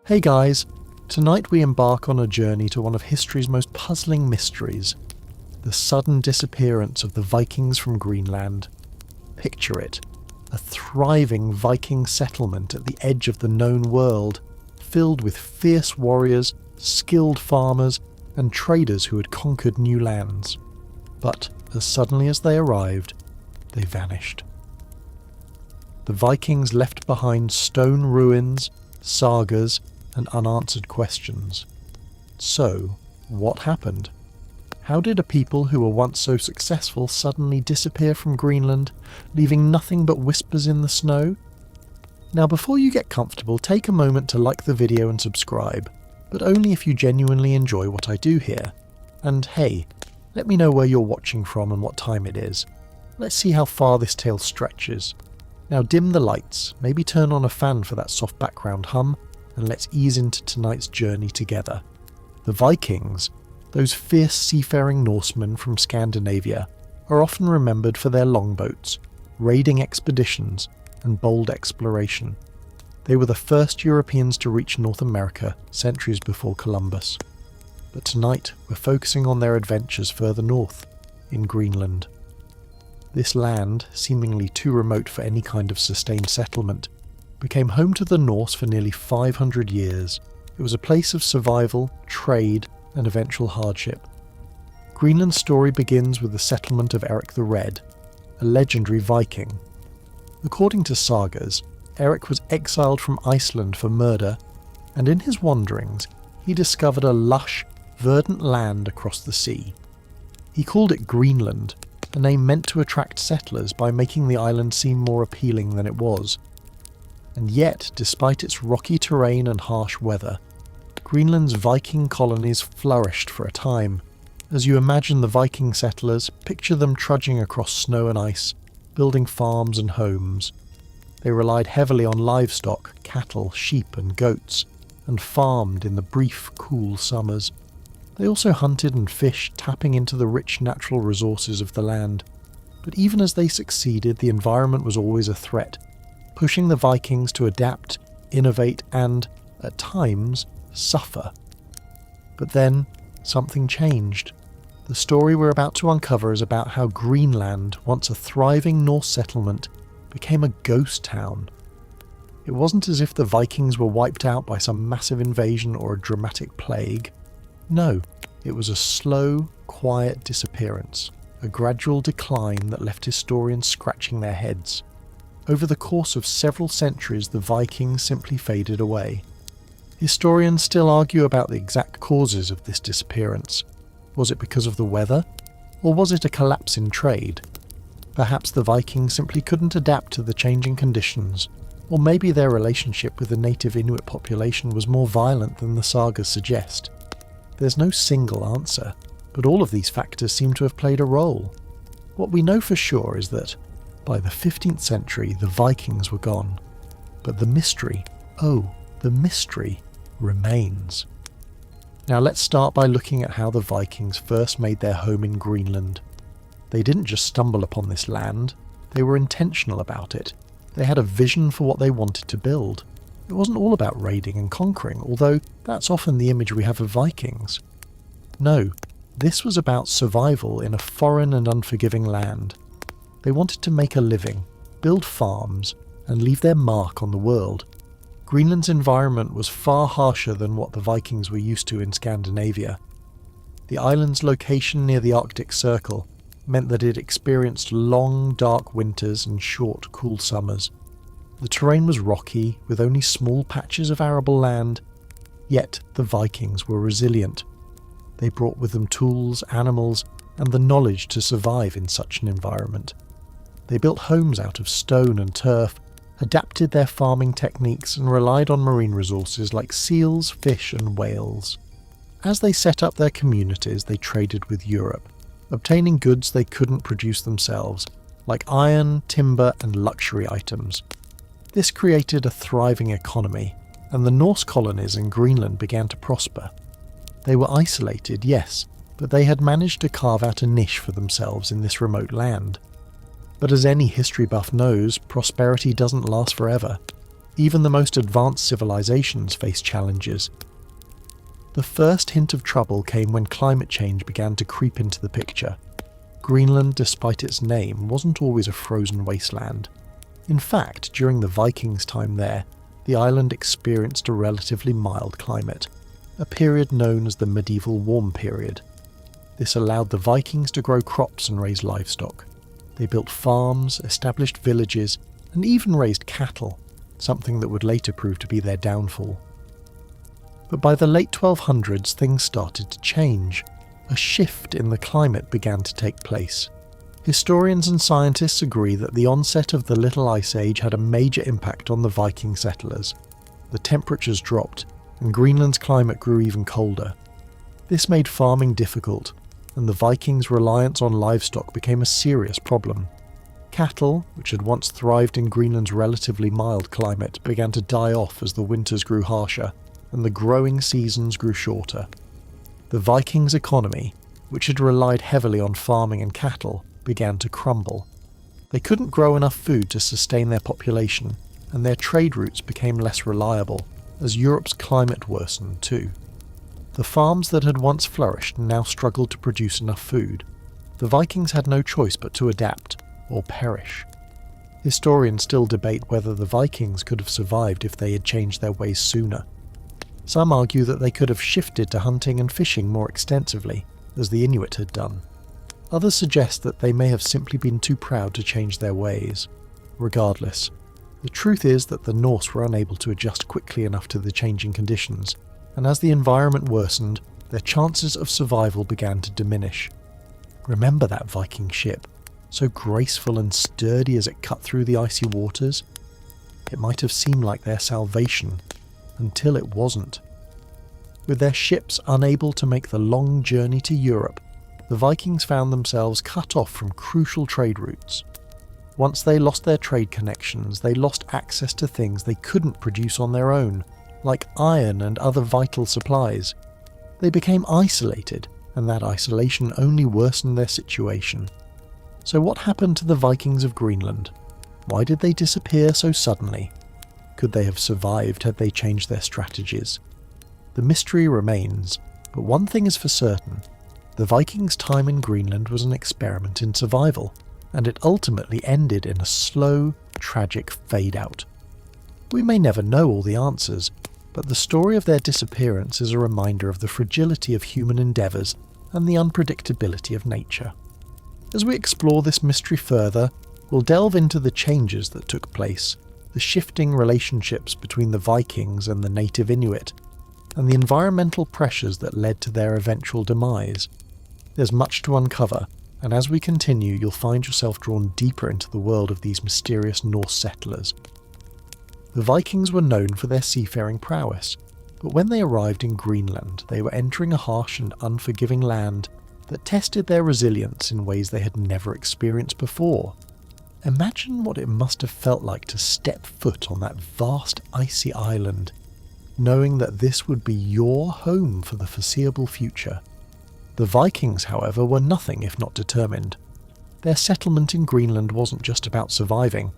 Hey guys, tonight we embark on a journey to one of history's most puzzling mysteries, the sudden disappearance of the Vikings from Greenland. Picture it, a thriving Viking settlement at the edge of the known world, filled with fierce warriors, skilled farmers, and traders who had conquered new lands. But as suddenly as they arrived, they vanished. The Vikings left behind stone ruins, sagas, and unanswered questions. So, what happened? How did a people who were once so successful suddenly disappear from Greenland, leaving nothing but whispers in the snow? Now before you get comfortable, take a moment to like the video and subscribe, but only if you genuinely enjoy what I do here. And hey, let me know where you're watching from and what time it is. Let's see how far this tale stretches. Now dim the lights, maybe turn on a fan for that soft background hum, and let's ease into tonight's journey together. The Vikings, those fierce seafaring Norsemen from Scandinavia, are often remembered for their longboats, raiding expeditions, and bold exploration. They were the first Europeans to reach North America centuries before Columbus. But tonight we're focusing on their adventures further north, in Greenland. This land, seemingly too remote for any kind of sustained settlement, became home to the Norse for nearly 500 years. It was a place of survival, trade, and eventual hardship. Greenland's story begins with the settlement of Eric the Red, a legendary Viking. According to sagas, Eric was exiled from Iceland for murder, and in his wanderings, he discovered a lush, verdant land across the sea. He called it Greenland, a name meant to attract settlers by making the island seem more appealing than it was. And yet, despite its rocky terrain and harsh weather, Greenland's Viking colonies flourished for a time. As you imagine the Viking settlers, picture them trudging across snow and ice, building farms and homes. They relied heavily on livestock, cattle, sheep and goats, and farmed in the brief, cool summers. They also hunted and fished, tapping into the rich natural resources of the land. But even as they succeeded, the environment was always a threat, pushing the Vikings to adapt, innovate and, at times, suffer. But then, something changed. The story we're about to uncover is about how Greenland, once a thriving Norse settlement, became a ghost town. It wasn't as if the Vikings were wiped out by some massive invasion or a dramatic plague. No, it was a slow, quiet disappearance, a gradual decline that left historians scratching their heads. Over the course of several centuries, the Vikings simply faded away. Historians still argue about the exact causes of this disappearance. Was it because of the weather? Or was it a collapse in trade? Perhaps the Vikings simply couldn't adapt to the changing conditions, or maybe their relationship with the native Inuit population was more violent than the sagas suggest. There's no single answer, but all of these factors seem to have played a role. What we know for sure is that, by the 15th century, the Vikings were gone. But the mystery, the mystery, remains. Now let's start by looking at how the Vikings first made their home in Greenland. They didn't just stumble upon this land, they were intentional about it. They had a vision for what they wanted to build. It wasn't all about raiding and conquering, although that's often the image we have of Vikings. No, this was about survival in a foreign and unforgiving land. They wanted to make a living, build farms, and leave their mark on the world. Greenland's environment was far harsher than what the Vikings were used to in Scandinavia. The island's location near the Arctic Circle meant that it experienced long, dark winters and short, cool summers. The terrain was rocky, with only small patches of arable land, yet the Vikings were resilient. They brought with them tools, animals, and the knowledge to survive in such an environment. They built homes out of stone and turf, adapted their farming techniques and relied on marine resources like seals, fish and whales. As they set up their communities, they traded with Europe, obtaining goods they couldn't produce themselves, like iron, timber and luxury items. This created a thriving economy, and the Norse colonies in Greenland began to prosper. They were isolated, yes, but they had managed to carve out a niche for themselves in this remote land. But as any history buff knows, prosperity doesn't last forever. Even the most advanced civilizations face challenges. The first hint of trouble came when climate change began to creep into the picture. Greenland, despite its name, wasn't always a frozen wasteland. In fact, during the Vikings' time there, the island experienced a relatively mild climate, a period known as the medieval warm period. This allowed the Vikings to grow crops and raise livestock. They built farms, established villages, and even raised cattle, something that would later prove to be their downfall. But by the late 1200s, things started to change. A shift in the climate began to take place. Historians and scientists agree that the onset of the Little Ice Age had a major impact on the Viking settlers. The temperatures dropped, and Greenland's climate grew even colder. This made farming difficult, and the Vikings' reliance on livestock became a serious problem. Cattle, which had once thrived in Greenland's relatively mild climate, began to die off as the winters grew harsher, and the growing seasons grew shorter. The Vikings' economy, which had relied heavily on farming and cattle, began to crumble. They couldn't grow enough food to sustain their population, and their trade routes became less reliable, as Europe's climate worsened too. The farms that had once flourished now struggled to produce enough food. The Vikings had no choice but to adapt, or perish. Historians still debate whether the Vikings could have survived if they had changed their ways sooner. Some argue that they could have shifted to hunting and fishing more extensively, as the Inuit had done. Others suggest that they may have simply been too proud to change their ways. Regardless, the truth is that the Norse were unable to adjust quickly enough to the changing conditions, and as the environment worsened, their chances of survival began to diminish. Remember that Viking ship, so graceful and sturdy as it cut through the icy waters? It might have seemed like their salvation, until it wasn't. With their ships unable to make the long journey to Europe, the Vikings found themselves cut off from crucial trade routes. Once they lost their trade connections, they lost access to things they couldn't produce on their own, like iron and other vital supplies. They became isolated, and that isolation only worsened their situation. So what happened to the Vikings of Greenland? Why did they disappear so suddenly? Could they have survived had they changed their strategies? The mystery remains, but one thing is for certain. The Vikings' time in Greenland was an experiment in survival, and it ultimately ended in a slow, tragic fade-out. We may never know all the answers, but the story of their disappearance is a reminder of the fragility of human endeavours and the unpredictability of nature. As we explore this mystery further, we'll delve into the changes that took place, the shifting relationships between the Vikings and the native Inuit, and the environmental pressures that led to their eventual demise. There's much to uncover, and as we continue, you'll find yourself drawn deeper into the world of these mysterious Norse settlers. The Vikings were known for their seafaring prowess, but when they arrived in Greenland, they were entering a harsh and unforgiving land that tested their resilience in ways they had never experienced before. Imagine what it must have felt like to step foot on that vast icy island, knowing that this would be your home for the foreseeable future. The Vikings, however, were nothing if not determined. Their settlement in Greenland wasn't just about surviving.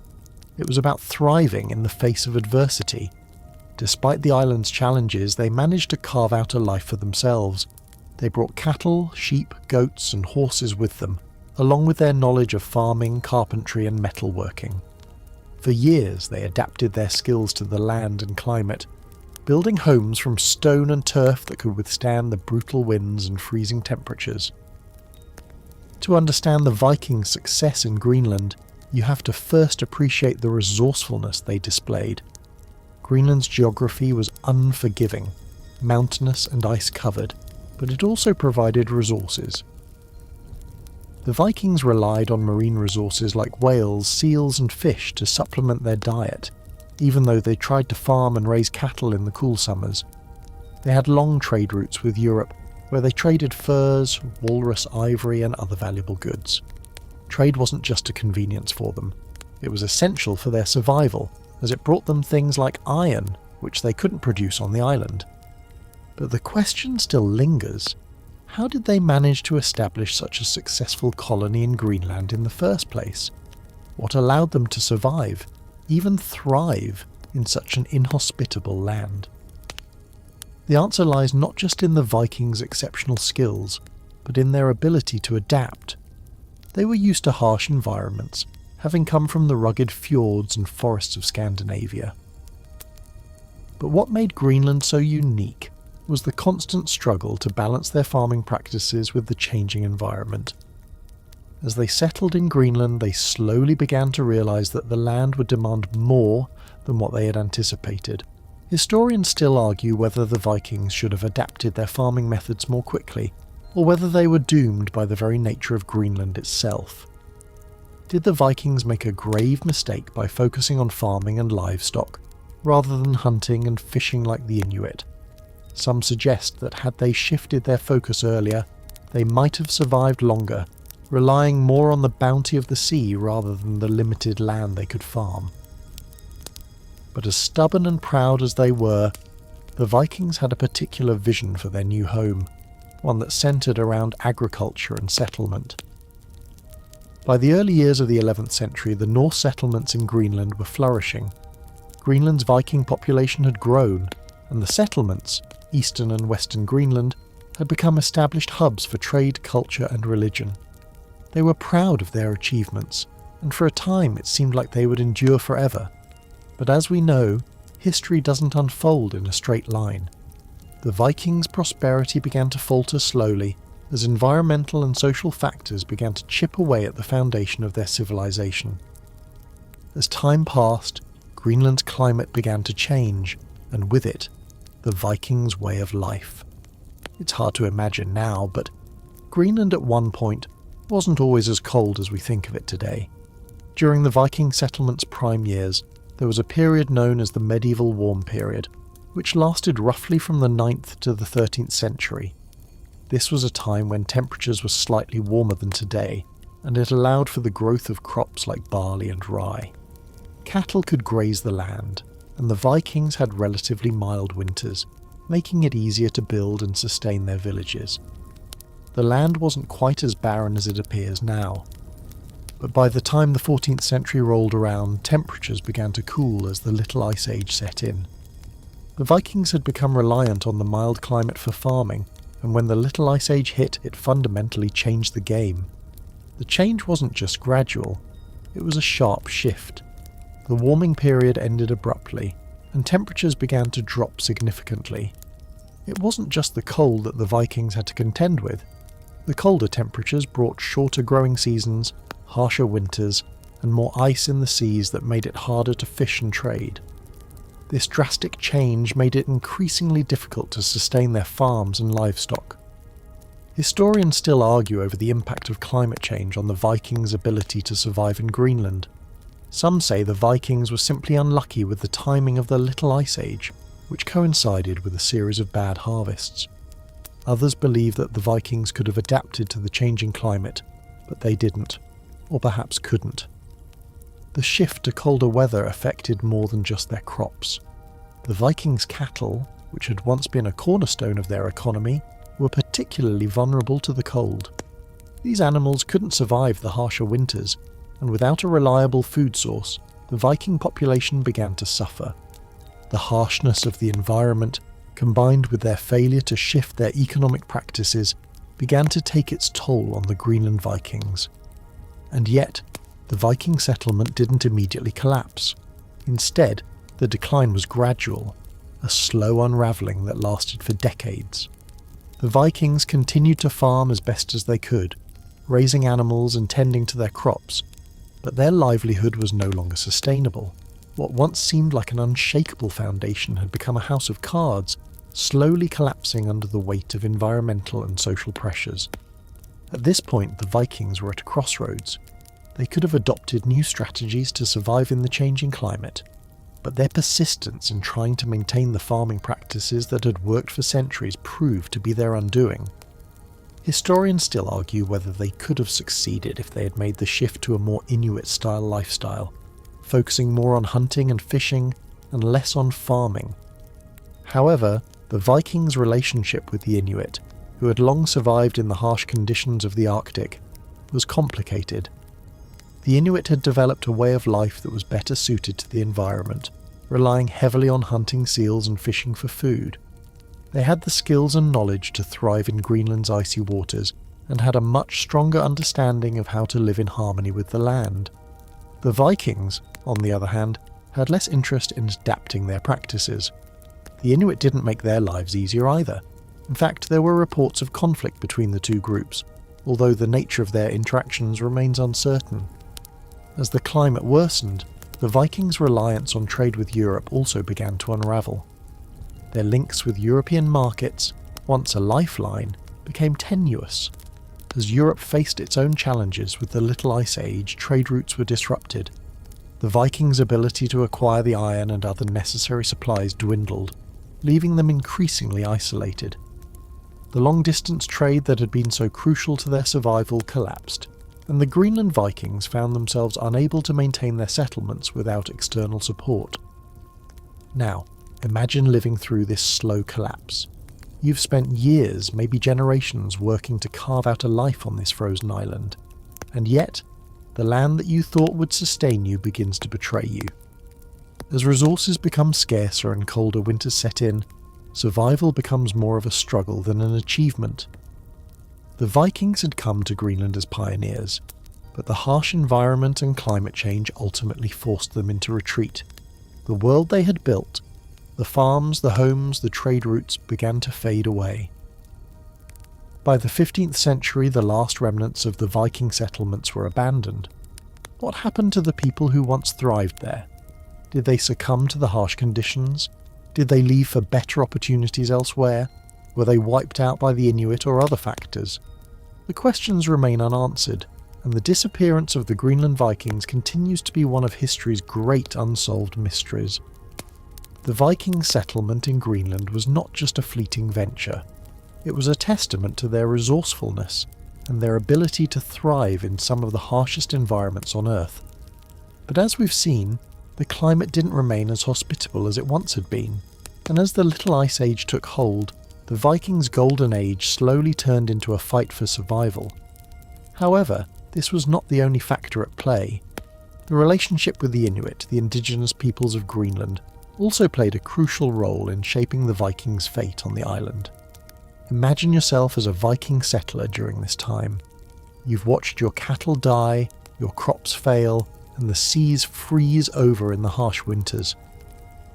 It was about thriving in the face of adversity. Despite the island's challenges, they managed to carve out a life for themselves. They brought cattle, sheep, goats, and horses with them, along with their knowledge of farming, carpentry, and metalworking. For years, they adapted their skills to the land and climate, building homes from stone and turf that could withstand the brutal winds and freezing temperatures. To understand the Vikings' success in Greenland, you have to first appreciate the resourcefulness they displayed. Greenland's geography was unforgiving, mountainous and ice-covered, but it also provided resources. The Vikings relied on marine resources like whales, seals and fish to supplement their diet, even though they tried to farm and raise cattle in the cool summers. They had long trade routes with Europe, where they traded furs, walrus ivory and other valuable goods. Trade wasn't just a convenience for them. It was essential for their survival, as it brought them things like iron, which they couldn't produce on the island. But the question still lingers. How did they manage to establish such a successful colony in Greenland in the first place? What allowed them to survive, even thrive, in such an inhospitable land? The answer lies not just in the Vikings' exceptional skills, but in their ability to adapt. They were used to harsh environments, having come from the rugged fjords and forests of Scandinavia. But what made Greenland so unique was the constant struggle to balance their farming practices with the changing environment. As they settled in Greenland, they slowly began to realise that the land would demand more than what they had anticipated. Historians still argue whether the Vikings should have adapted their farming methods more quickly, or whether they were doomed by the very nature of Greenland itself. Did the Vikings make a grave mistake by focusing on farming and livestock, rather than hunting and fishing like the Inuit? Some suggest that had they shifted their focus earlier, they might have survived longer, relying more on the bounty of the sea rather than the limited land they could farm. But as stubborn and proud as they were, the Vikings had a particular vision for their new home, one that centred around agriculture and settlement. By the early years of the 11th century, the Norse settlements in Greenland were flourishing. Greenland's Viking population had grown, and the settlements, eastern and western Greenland, had become established hubs for trade, culture and religion. They were proud of their achievements, and for a time it seemed like they would endure forever. But as we know, history doesn't unfold in a straight line. The Vikings' prosperity began to falter slowly as environmental and social factors began to chip away at the foundation of their civilization. As time passed, Greenland's climate began to change, and with it, the Vikings' way of life. It's hard to imagine now, but Greenland at one point wasn't always as cold as we think of it today. During the Viking settlement's prime years, there was a period known as the medieval warm period, which lasted roughly from the 9th to the 13th century. This was a time when temperatures were slightly warmer than today, and it allowed for the growth of crops like barley and rye. Cattle could graze the land, and the Vikings had relatively mild winters, making it easier to build and sustain their villages. The land wasn't quite as barren as it appears now. But by the time the 14th century rolled around, temperatures began to cool as the Little Ice Age set in. The Vikings had become reliant on the mild climate for farming, and when the Little Ice Age hit, it fundamentally changed the game. The change wasn't just gradual, it was a sharp shift. The warming period ended abruptly, and temperatures began to drop significantly. It wasn't just the cold that the Vikings had to contend with. The colder temperatures brought shorter growing seasons, harsher winters, and more ice in the seas that made it harder to fish and trade. This drastic change made it increasingly difficult to sustain their farms and livestock. Historians still argue over the impact of climate change on the Vikings' ability to survive in Greenland. Some say the Vikings were simply unlucky with the timing of the Little Ice Age, which coincided with a series of bad harvests. Others believe that the Vikings could have adapted to the changing climate, but they didn't, or perhaps couldn't. The shift to colder weather affected more than just their crops. The Vikings' cattle, which had once been a cornerstone of their economy, were particularly vulnerable to the cold. These animals couldn't survive the harsher winters, and without a reliable food source, the Viking population began to suffer. The harshness of the environment, combined with their failure to shift their economic practices, began to take its toll on the Greenland Vikings. And yet, the Viking settlement didn't immediately collapse. Instead, the decline was gradual, a slow unravelling that lasted for decades. The Vikings continued to farm as best as they could, raising animals and tending to their crops, but their livelihood was no longer sustainable. What once seemed like an unshakable foundation had become a house of cards, slowly collapsing under the weight of environmental and social pressures. At this point, the Vikings were at a crossroads. They could have adopted new strategies to survive in the changing climate, but their persistence in trying to maintain the farming practices that had worked for centuries proved to be their undoing. Historians still argue whether they could have succeeded if they had made the shift to a more Inuit-style lifestyle, focusing more on hunting and fishing and less on farming. However, the Vikings' relationship with the Inuit, who had long survived in the harsh conditions of the Arctic, was complicated. The Inuit had developed a way of life that was better suited to the environment, relying heavily on hunting seals and fishing for food. They had the skills and knowledge to thrive in Greenland's icy waters and had a much stronger understanding of how to live in harmony with the land. The Vikings, on the other hand, had less interest in adapting their practices. The Inuit didn't make their lives easier either. In fact, there were reports of conflict between the two groups, although the nature of their interactions remains uncertain. As the climate worsened, the Vikings' reliance on trade with Europe also began to unravel. Their links with European markets, once a lifeline, became tenuous. As Europe faced its own challenges with the Little Ice Age, trade routes were disrupted. The Vikings' ability to acquire the iron and other necessary supplies dwindled, leaving them increasingly isolated. The long-distance trade that had been so crucial to their survival collapsed, and the Greenland Vikings found themselves unable to maintain their settlements without external support. Now, imagine living through this slow collapse. You've spent years, maybe generations, working to carve out a life on this frozen island, and yet, the land that you thought would sustain you begins to betray you. As resources become scarcer and colder winters set in, survival becomes more of a struggle than an achievement. The Vikings had come to Greenland as pioneers, but the harsh environment and climate change ultimately forced them into retreat. The world they had built, the farms, the homes, the trade routes began to fade away. By the 15th century, the last remnants of the Viking settlements were abandoned. What happened to the people who once thrived there? Did they succumb to the harsh conditions? Did they leave for better opportunities elsewhere? Were they wiped out by the Inuit or other factors? The questions remain unanswered, and the disappearance of the Greenland Vikings continues to be one of history's great unsolved mysteries. The Viking settlement in Greenland was not just a fleeting venture. It was a testament to their resourcefulness and their ability to thrive in some of the harshest environments on Earth. But as we've seen, the climate didn't remain as hospitable as it once had been, and as the Little Ice Age took hold, the Vikings' golden age slowly turned into a fight for survival. However, this was not the only factor at play. The relationship with the Inuit, the indigenous peoples of Greenland, also played a crucial role in shaping the Vikings' fate on the island. Imagine yourself as a Viking settler during this time. You've watched your cattle die, your crops fail, and the seas freeze over in the harsh winters.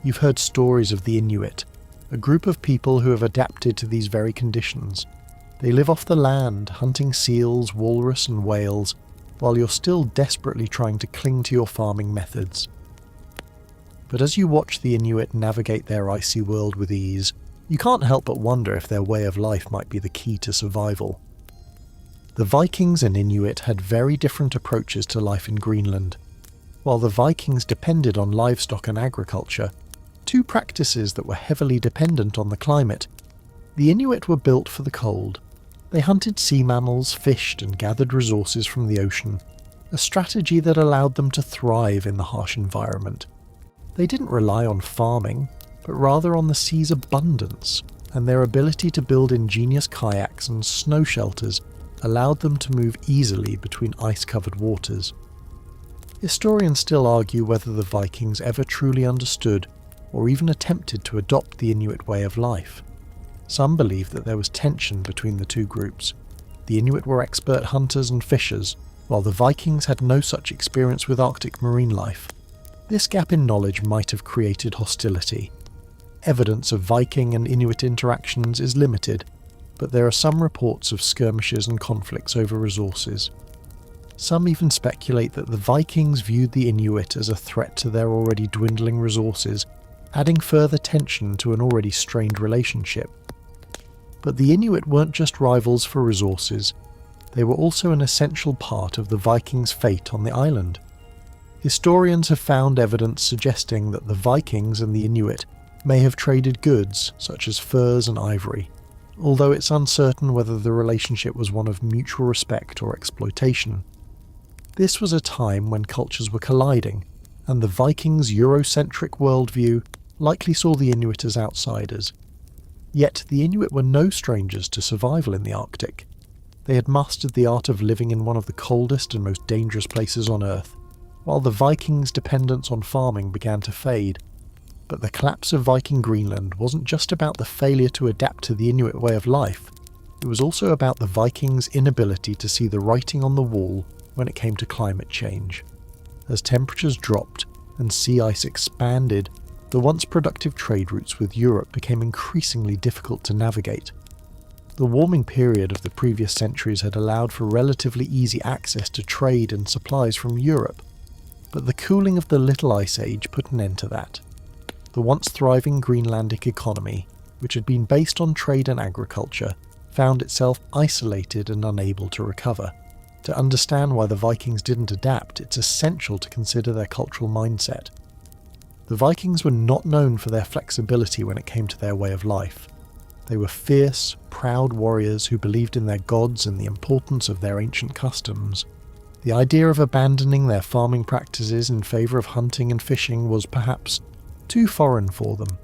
You've heard stories of the Inuit, a group of people who have adapted to these very conditions. They live off the land, hunting seals, walrus and whales, while you're still desperately trying to cling to your farming methods. But as you watch the Inuit navigate their icy world with ease, you can't help but wonder if their way of life might be the key to survival. The Vikings and Inuit had very different approaches to life in Greenland. While the Vikings depended on livestock and agriculture, two practices that were heavily dependent on the climate, the Inuit were built for the cold. They hunted sea mammals, fished and gathered resources from the ocean, a strategy that allowed them to thrive in the harsh environment. They didn't rely on farming, but rather on the sea's abundance, and their ability to build ingenious kayaks and snow shelters allowed them to move easily between ice-covered waters. Historians still argue whether the Vikings ever truly understood or even attempted to adopt the Inuit way of life. Some believe that there was tension between the two groups. The Inuit were expert hunters and fishers, while the Vikings had no such experience with Arctic marine life. This gap in knowledge might have created hostility. Evidence of Viking and Inuit interactions is limited, but there are some reports of skirmishes and conflicts over resources. Some even speculate that the Vikings viewed the Inuit as a threat to their already dwindling resources, adding further tension to an already strained relationship. But the Inuit weren't just rivals for resources, they were also an essential part of the Vikings' fate on the island. Historians have found evidence suggesting that the Vikings and the Inuit may have traded goods such as furs and ivory, although it's uncertain whether the relationship was one of mutual respect or exploitation. This was a time when cultures were colliding, and the Vikings' Eurocentric worldview likely saw the Inuit as outsiders. Yet the Inuit were no strangers to survival in the Arctic. They had mastered the art of living in one of the coldest and most dangerous places on Earth, while the Vikings' dependence on farming began to fade. But the collapse of Viking Greenland wasn't just about the failure to adapt to the Inuit way of life, it was also about the Vikings' inability to see the writing on the wall when it came to climate change. As temperatures dropped and sea ice expanded, the once productive trade routes with Europe became increasingly difficult to navigate. The warming period of the previous centuries had allowed for relatively easy access to trade and supplies from Europe, but the cooling of the Little Ice Age put an end to that. The once thriving Greenlandic economy, which had been based on trade and agriculture, found itself isolated and unable to recover. To understand why the Vikings didn't adapt, it's essential to consider their cultural mindset. The Vikings were not known for their flexibility when it came to their way of life. They were fierce, proud warriors who believed in their gods and the importance of their ancient customs. The idea of abandoning their farming practices in favour of hunting and fishing was perhaps too foreign for them.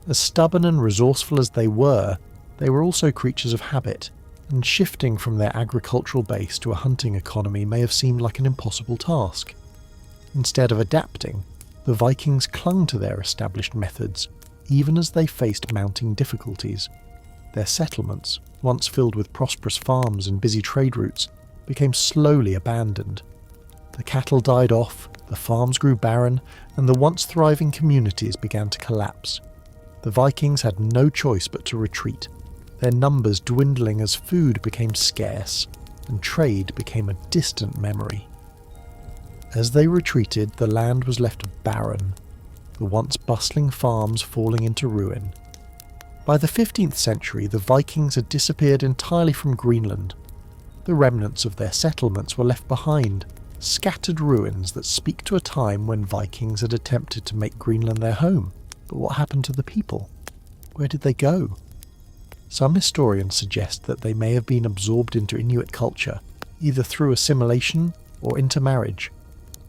As stubborn and resourceful as they were also creatures of habit, and shifting from their agricultural base to a hunting economy may have seemed like an impossible task. Instead of adapting, the Vikings clung to their established methods, even as they faced mounting difficulties. Their settlements, once filled with prosperous farms and busy trade routes, became slowly abandoned. The cattle died off, the farms grew barren, and the once thriving communities began to collapse. The Vikings had no choice but to retreat, their numbers dwindling as food became scarce and trade became a distant memory. As they retreated, the land was left barren, the once bustling farms falling into ruin. By the 15th century, the Vikings had disappeared entirely from Greenland. The remnants of their settlements were left behind, scattered ruins that speak to a time when Vikings had attempted to make Greenland their home. But what happened to the people? Where did they go? Some historians suggest that they may have been absorbed into Inuit culture, either through assimilation or intermarriage.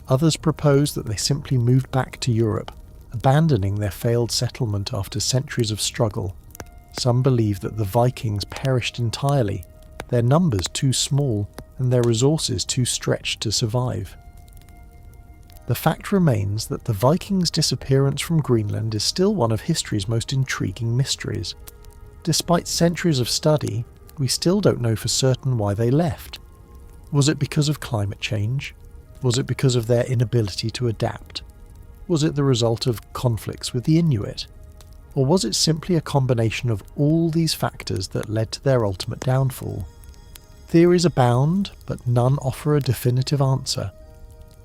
Others propose that they simply moved back to Europe, abandoning their failed settlement after centuries of struggle. Some believe that the Vikings perished entirely, their numbers too small and their resources too stretched to survive. The fact remains that the Vikings' disappearance from Greenland is still one of history's most intriguing mysteries. Despite centuries of study, we still don't know for certain why they left. Was it because of climate change? Was it because of their inability to adapt? Was it the result of conflicts with the Inuit? Or was it simply a combination of all these factors that led to their ultimate downfall? Theories abound, but none offer a definitive answer.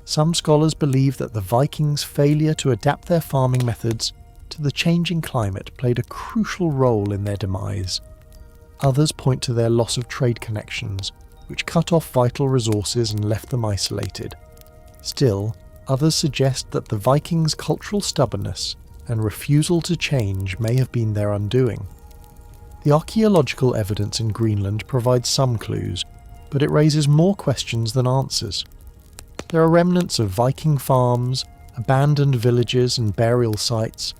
Some scholars believe that the Vikings' failure to adapt their farming methods to the changing climate played a crucial role in their demise. Others point to their loss of trade connections, which cut off vital resources and left them isolated. Still, others suggest that the Vikings' cultural stubbornness and refusal to change may have been their undoing. The archaeological evidence in Greenland provides some clues, but it raises more questions than answers. There are remnants of Viking farms, abandoned villages and burial sites,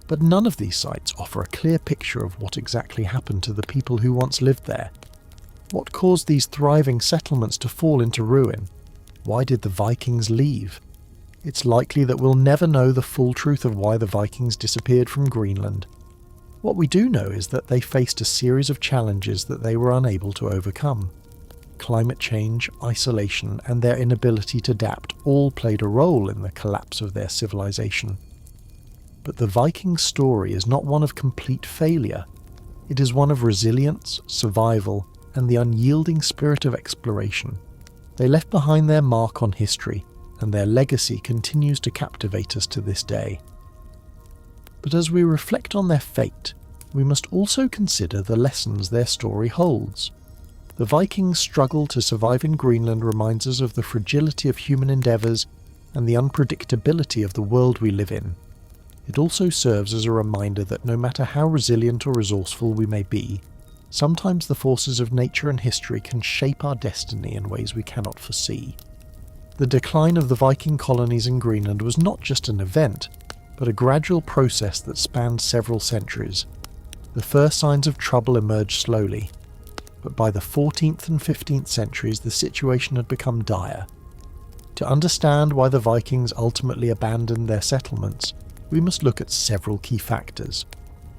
but none of these sites offer a clear picture of what exactly happened to the people who once lived there. What caused these thriving settlements to fall into ruin? Why did the Vikings leave? It's likely that we'll never know the full truth of why the Vikings disappeared from Greenland. What we do know is that they faced a series of challenges that they were unable to overcome. Climate change, isolation, and their inability to adapt all played a role in the collapse of their civilization. But the Viking story is not one of complete failure. It is one of resilience, survival, and the unyielding spirit of exploration. They left behind their mark on history, and their legacy continues to captivate us to this day. But as we reflect on their fate, we must also consider the lessons their story holds. The Vikings' struggle to survive in Greenland reminds us of the fragility of human endeavours and the unpredictability of the world we live in. It also serves as a reminder that no matter how resilient or resourceful we may be, sometimes the forces of nature and history can shape our destiny in ways we cannot foresee. The decline of the Viking colonies in Greenland was not just an event, but a gradual process that spanned several centuries. The first signs of trouble emerged slowly, but by the 14th and 15th centuries the situation had become dire. To understand why the Vikings ultimately abandoned their settlements, we must look at several key factors: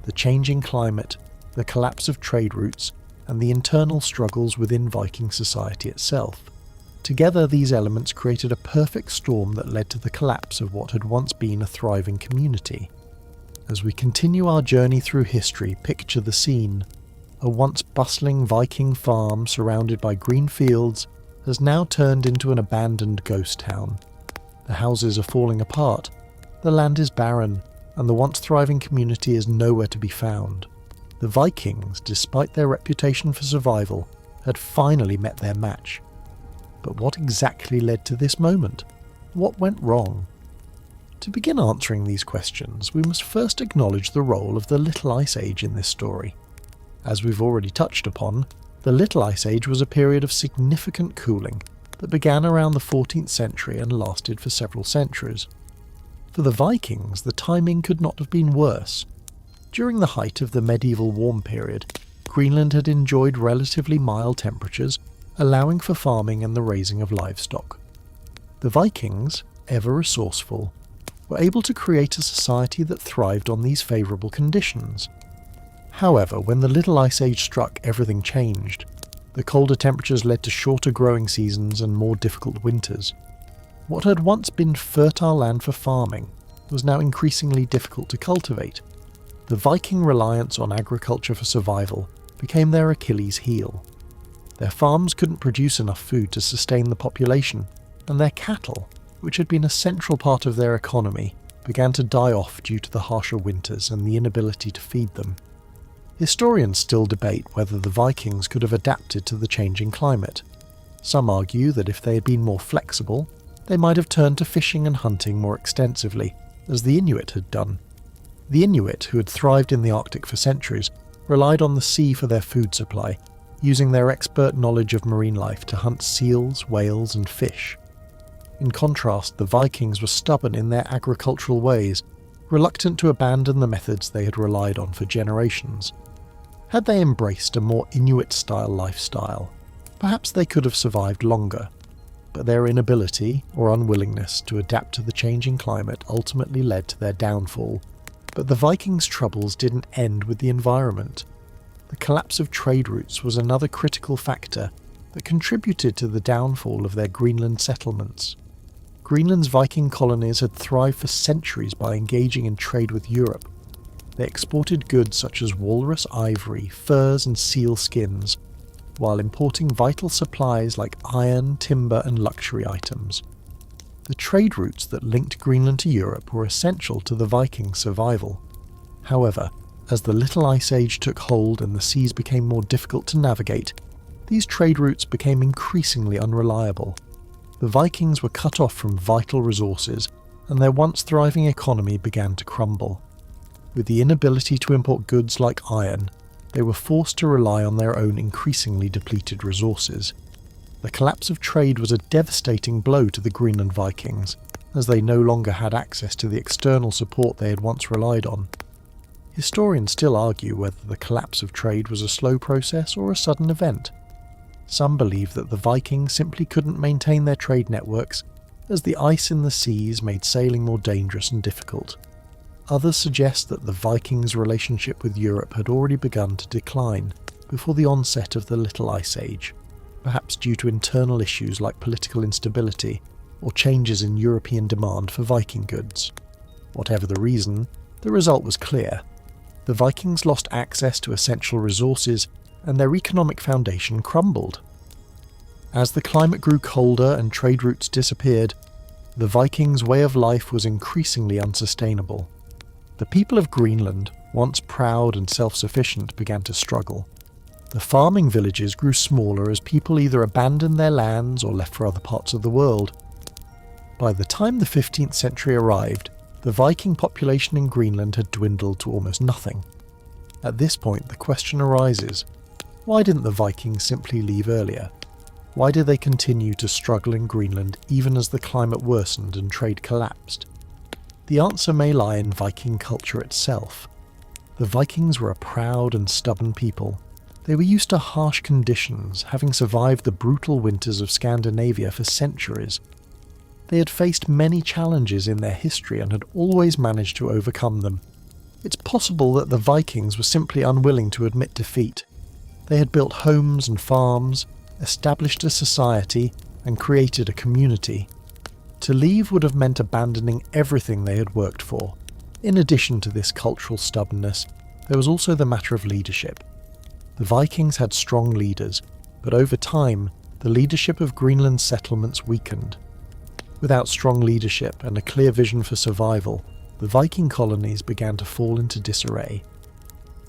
the changing climate, the collapse of trade routes, and the internal struggles within Viking society itself. Together, these elements created a perfect storm that led to the collapse of what had once been a thriving community. As we continue our journey through history, picture the scene. A once bustling Viking farm surrounded by green fields has now turned into an abandoned ghost town. The houses are falling apart, the land is barren, and the once thriving community is nowhere to be found. The Vikings, despite their reputation for survival, had finally met their match. But what exactly led to this moment? What went wrong? To begin answering these questions, we must first acknowledge the role of the Little Ice Age in this story. As we've already touched upon, the Little Ice Age was a period of significant cooling that began around the 14th century and lasted for several centuries. For the Vikings, the timing could not have been worse. During the height of the medieval warm period, Greenland had enjoyed relatively mild temperatures, allowing for farming and the raising of livestock. The Vikings, ever resourceful, were able to create a society that thrived on these favourable conditions. However, when the Little Ice Age struck, everything changed. The colder temperatures led to shorter growing seasons and more difficult winters. What had once been fertile land for farming was now increasingly difficult to cultivate. The Viking reliance on agriculture for survival became their Achilles heel. Their farms couldn't produce enough food to sustain the population, and their cattle, which had been a central part of their economy, began to die off due to the harsher winters and the inability to feed them. Historians still debate whether the Vikings could have adapted to the changing climate. Some argue that if they had been more flexible, they might have turned to fishing and hunting more extensively, as the Inuit had done. The Inuit, who had thrived in the Arctic for centuries, relied on the sea for their food supply, using their expert knowledge of marine life to hunt seals, whales, and fish. In contrast, the Vikings were stubborn in their agricultural ways, reluctant to abandon the methods they had relied on for generations. Had they embraced a more Inuit-style lifestyle, perhaps they could have survived longer, but their inability or unwillingness to adapt to the changing climate ultimately led to their downfall. But the Vikings' troubles didn't end with the environment. The collapse of trade routes was another critical factor that contributed to the downfall of their Greenland settlements. Greenland's Viking colonies had thrived for centuries by engaging in trade with Europe. They exported goods such as walrus ivory, furs and seal skins, while importing vital supplies like iron, timber and luxury items. The trade routes that linked Greenland to Europe were essential to the Vikings' survival. However, as the Little Ice Age took hold and the seas became more difficult to navigate, these trade routes became increasingly unreliable. The Vikings were cut off from vital resources, and their once thriving economy began to crumble. With the inability to import goods like iron, they were forced to rely on their own increasingly depleted resources. The collapse of trade was a devastating blow to the Greenland Vikings, as they no longer had access to the external support they had once relied on. Historians still argue whether the collapse of trade was a slow process or a sudden event. Some believe that the Vikings simply couldn't maintain their trade networks, as the ice in the seas made sailing more dangerous and difficult. Others suggest that the Vikings' relationship with Europe had already begun to decline before the onset of the Little Ice Age, perhaps due to internal issues like political instability or changes in European demand for Viking goods. Whatever the reason, the result was clear. The Vikings lost access to essential resources and their economic foundation crumbled. As the climate grew colder and trade routes disappeared, the Vikings' way of life was increasingly unsustainable. The people of Greenland, once proud and self-sufficient, began to struggle. The farming villages grew smaller as people either abandoned their lands or left for other parts of the world. By the time the 15th century arrived, the Viking population in Greenland had dwindled to almost nothing. At this point, the question arises, why didn't the Vikings simply leave earlier? Why did they continue to struggle in Greenland even as the climate worsened and trade collapsed? The answer may lie in Viking culture itself. The Vikings were a proud and stubborn people. They were used to harsh conditions, having survived the brutal winters of Scandinavia for centuries. They had faced many challenges in their history and had always managed to overcome them. It's possible that the Vikings were simply unwilling to admit defeat. They had built homes and farms, established a society, and created a community. To leave would have meant abandoning everything they had worked for. In addition to this cultural stubbornness, there was also the matter of leadership. The Vikings had strong leaders, but over time, the leadership of Greenland's settlements weakened. Without strong leadership and a clear vision for survival, the Viking colonies began to fall into disarray.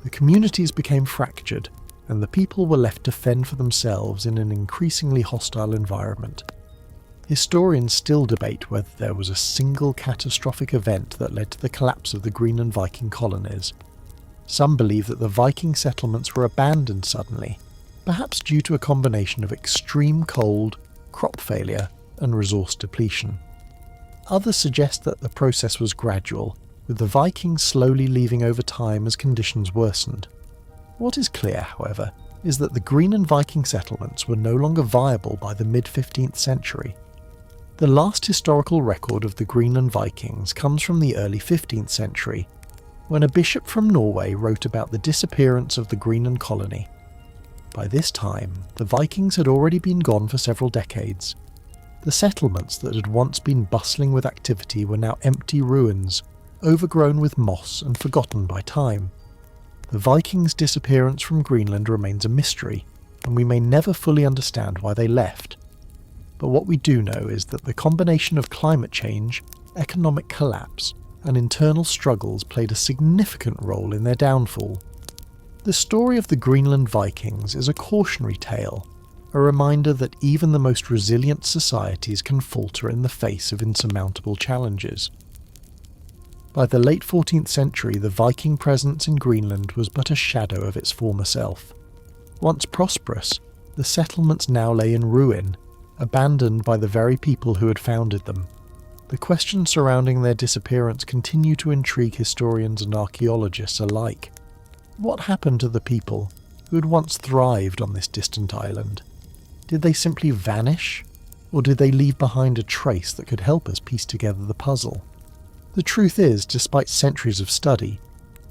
The communities became fractured, and the people were left to fend for themselves in an increasingly hostile environment. Historians still debate whether there was a single catastrophic event that led to the collapse of the Greenland Viking colonies. Some believe that the Viking settlements were abandoned suddenly, perhaps due to a combination of extreme cold, crop failure, and resource depletion. Others suggest that the process was gradual, with the Vikings slowly leaving over time as conditions worsened. What is clear, however, is that the Greenland Viking settlements were no longer viable by the mid-15th century. The last historical record of the Greenland Vikings comes from the early 15th century, when a bishop from Norway wrote about the disappearance of the Greenland colony. By this time, the Vikings had already been gone for several decades. The settlements that had once been bustling with activity were now empty ruins, overgrown with moss and forgotten by time. The Vikings' disappearance from Greenland remains a mystery, and we may never fully understand why they left. But what we do know is that the combination of climate change, economic collapse, and internal struggles played a significant role in their downfall. The story of the Greenland Vikings is a cautionary tale, a reminder that even the most resilient societies can falter in the face of insurmountable challenges. By the late 14th century, the Viking presence in Greenland was but a shadow of its former self. Once prosperous, the settlements now lay in ruin, abandoned by the very people who had founded them. The questions surrounding their disappearance continue to intrigue historians and archaeologists alike. What happened to the people who had once thrived on this distant island? Did they simply vanish, or did they leave behind a trace that could help us piece together the puzzle? The truth is, despite centuries of study,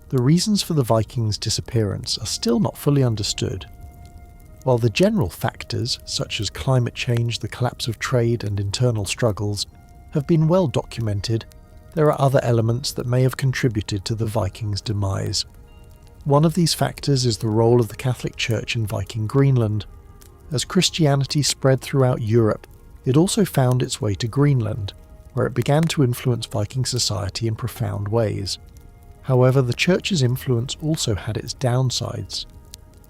the reasons for the Vikings' disappearance are still not fully understood. While the general factors, such as climate change, the collapse of trade, and internal struggles, have been well documented, there are other elements that may have contributed to the Vikings' demise. One of these factors is the role of the Catholic Church in Viking Greenland. As Christianity spread throughout Europe, it also found its way to Greenland, where it began to influence Viking society in profound ways. However, the Church's influence also had its downsides.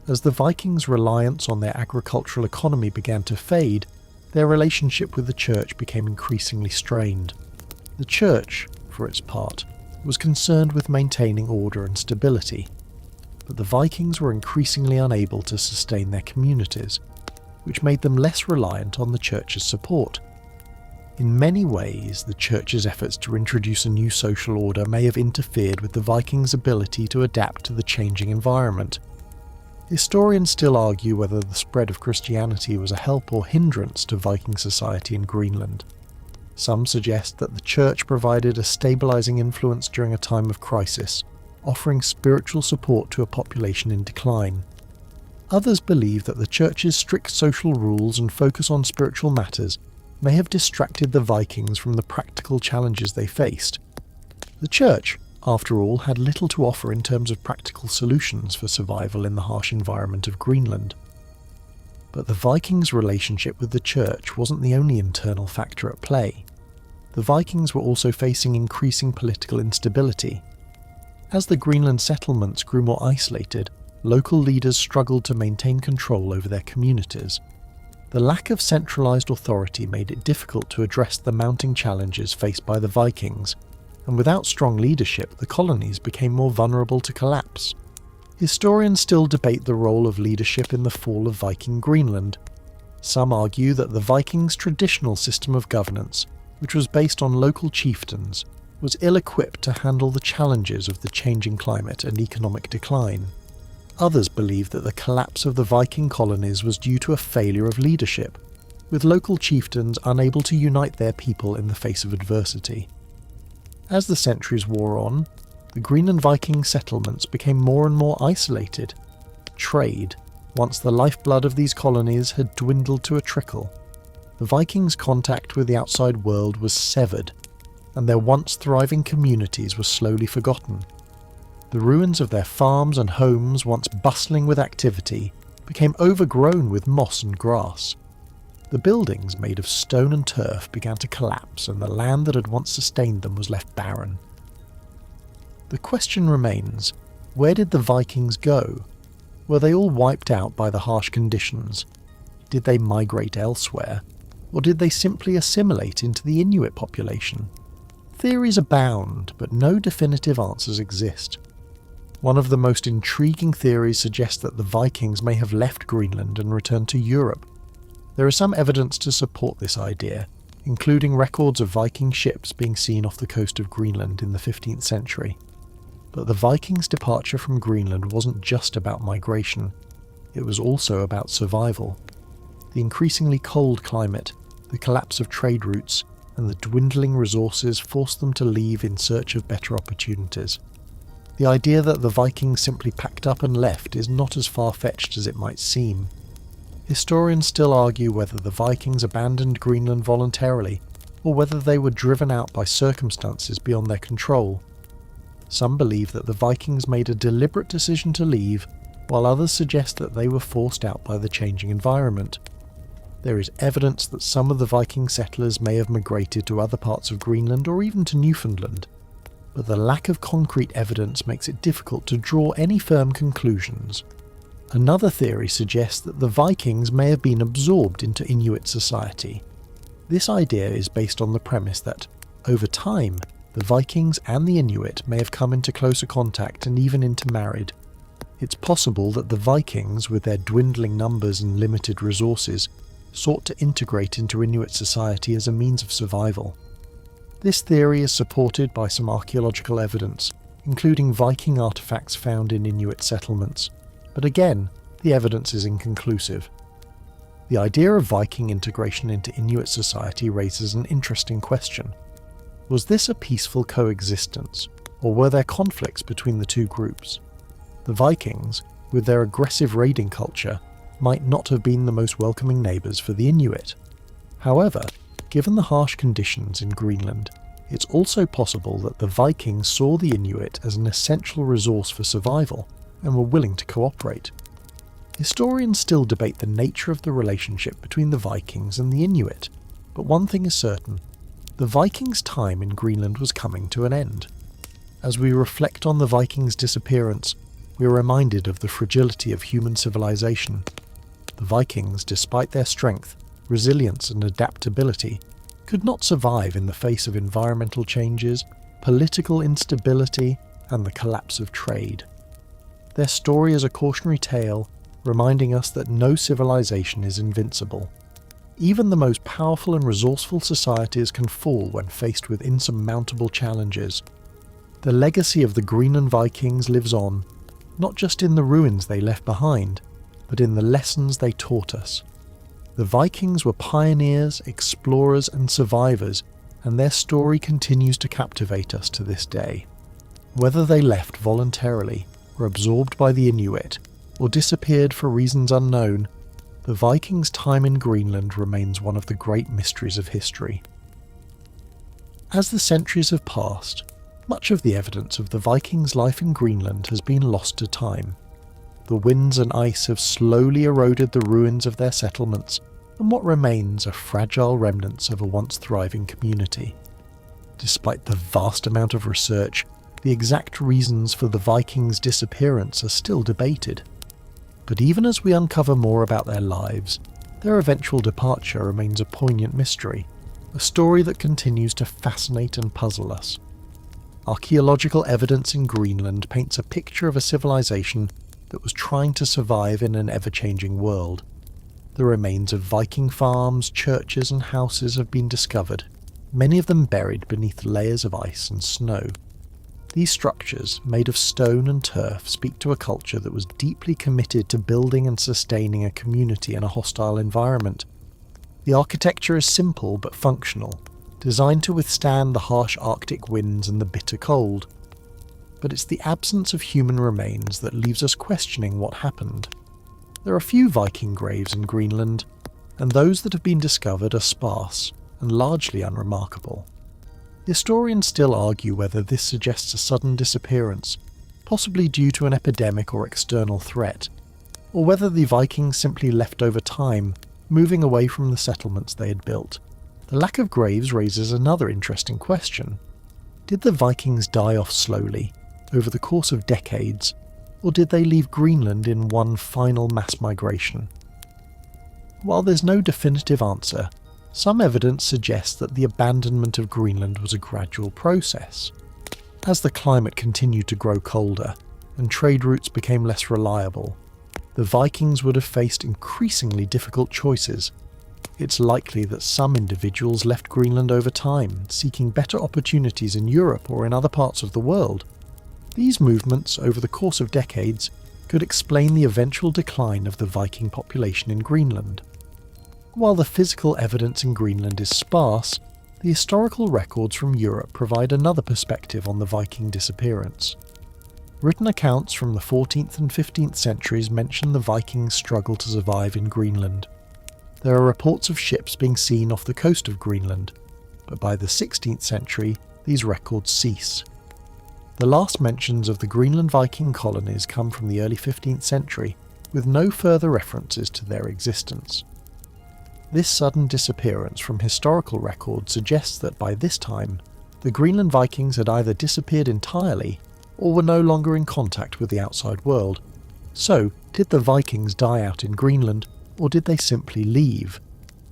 As the Vikings' reliance on their agricultural economy began to fade, their relationship with the Church became increasingly strained. The Church, for its part, was concerned with maintaining order and stability, but the Vikings were increasingly unable to sustain their communities, which made them less reliant on the Church's support. In many ways, the Church's efforts to introduce a new social order may have interfered with the Vikings' ability to adapt to the changing environment. Historians still argue whether the spread of Christianity was a help or hindrance to Viking society in Greenland. Some suggest that the Church provided a stabilizing influence during a time of crisis, offering spiritual support to a population in decline. Others believe that the Church's strict social rules and focus on spiritual matters may have distracted the Vikings from the practical challenges they faced. The Church, after all, had little to offer in terms of practical solutions for survival in the harsh environment of Greenland. But the Vikings' relationship with the Church wasn't the only internal factor at play. The Vikings were also facing increasing political instability. As the Greenland settlements grew more isolated, local leaders struggled to maintain control over their communities. The lack of centralized authority made it difficult to address the mounting challenges faced by the Vikings, and without strong leadership, the colonies became more vulnerable to collapse. Historians still debate the role of leadership in the fall of Viking Greenland. Some argue that the Vikings' traditional system of governance, which was based on local chieftains, was ill-equipped to handle the challenges of the changing climate and economic decline. Others believe that the collapse of the Viking colonies was due to a failure of leadership. with local chieftains unable to unite their people in the face of adversity. As the centuries wore on, the Greenland Viking settlements became more and more isolated. Trade, once the lifeblood of these colonies, had dwindled to a trickle. The Vikings' contact with the outside world was severed, and their once thriving communities were slowly forgotten. The ruins of their farms and homes, once bustling with activity, became overgrown with moss and grass. The buildings made of stone and turf began to collapse, and the land that had once sustained them was left barren. The question remains, where did the Vikings go? Were they all wiped out by the harsh conditions? Did they migrate elsewhere? Or did they simply assimilate into the Inuit population? Theories abound, but no definitive answers exist. One of the most intriguing theories suggests that the Vikings may have left Greenland and returned to Europe. There is some evidence to support this idea, including records of Viking ships being seen off the coast of Greenland in the 15th century. But the Vikings' departure from Greenland wasn't just about migration, it was also about survival. The increasingly cold climate, the collapse of trade routes, and the dwindling resources forced them to leave in search of better opportunities. The idea that the Vikings simply packed up and left is not as far-fetched as it might seem. Historians still argue whether the Vikings abandoned Greenland voluntarily, or whether they were driven out by circumstances beyond their control. Some believe that the Vikings made a deliberate decision to leave, while others suggest that they were forced out by the changing environment. There is evidence that some of the Viking settlers may have migrated to other parts of Greenland or even to Newfoundland, but the lack of concrete evidence makes it difficult to draw any firm conclusions. Another theory suggests that the Vikings may have been absorbed into Inuit society. This idea is based on the premise that, over time, the Vikings and the Inuit may have come into closer contact and even intermarried. It's possible that the Vikings, with their dwindling numbers and limited resources, sought to integrate into Inuit society as a means of survival. This theory is supported by some archaeological evidence, including Viking artifacts found in Inuit settlements, but again, the evidence is inconclusive. The idea of Viking integration into Inuit society raises an interesting question. Was this a peaceful coexistence, or were there conflicts between the two groups? The Vikings, with their aggressive raiding culture, might not have been the most welcoming neighbours for the Inuit. However, given the harsh conditions in Greenland, it's also possible that the Vikings saw the Inuit as an essential resource for survival and were willing to cooperate. Historians still debate the nature of the relationship between the Vikings and the Inuit, but one thing is certain: the Vikings' time in Greenland was coming to an end. As we reflect on the Vikings' disappearance, we are reminded of the fragility of human civilization. The Vikings, despite their strength, resilience and adaptability, could not survive in the face of environmental changes, political instability, and the collapse of trade. Their story is a cautionary tale, reminding us that no civilization is invincible. Even the most powerful and resourceful societies can fall when faced with insurmountable challenges. The legacy of the Greenland Vikings lives on, not just in the ruins they left behind, but in the lessons they taught us. The Vikings were pioneers, explorers, and survivors, and their story continues to captivate us to this day. Whether they left voluntarily, were absorbed by the Inuit, or disappeared for reasons unknown, the Vikings' time in Greenland remains one of the great mysteries of history. As the centuries have passed, much of the evidence of the Vikings' life in Greenland has been lost to time. The winds and ice have slowly eroded the ruins of their settlements, and what remains are fragile remnants of a once thriving community. Despite the vast amount of research, the exact reasons for the Vikings' disappearance are still debated. But even as we uncover more about their lives, their eventual departure remains a poignant mystery, a story that continues to fascinate and puzzle us. Archaeological evidence in Greenland paints a picture of a civilization that was trying to survive in an ever-changing world. The remains of Viking farms, churches and houses have been discovered, many of them buried beneath layers of ice and snow. These structures, made of stone and turf, speak to a culture that was deeply committed to building and sustaining a community in a hostile environment. The architecture is simple but functional, designed to withstand the harsh Arctic winds and the bitter cold. But it's the absence of human remains that leaves us questioning what happened. There are few Viking graves in Greenland, and those that have been discovered are sparse and largely unremarkable. Historians still argue whether this suggests a sudden disappearance, possibly due to an epidemic or external threat, or whether the Vikings simply left over time, moving away from the settlements they had built. The lack of graves raises another interesting question. Did the Vikings die off slowly, over the course of decades, or did they leave Greenland in one final mass migration? While there's no definitive answer, some evidence suggests that the abandonment of Greenland was a gradual process. As the climate continued to grow colder and trade routes became less reliable, the Vikings would have faced increasingly difficult choices. It's likely that some individuals left Greenland over time, seeking better opportunities in Europe or in other parts of the world. These movements, over the course of decades, could explain the eventual decline of the Viking population in Greenland. While the physical evidence in Greenland is sparse, the historical records from Europe provide another perspective on the Viking disappearance. Written accounts from the 14th and 15th centuries mention the Vikings' struggle to survive in Greenland. There are reports of ships being seen off the coast of Greenland, but by the 16th century, these records cease. The last mentions of the Greenland Viking colonies come from the early 15th century, with no further references to their existence. This sudden disappearance from historical records suggests that by this time, the Greenland Vikings had either disappeared entirely or were no longer in contact with the outside world. So, did the Vikings die out in Greenland, or did they simply leave?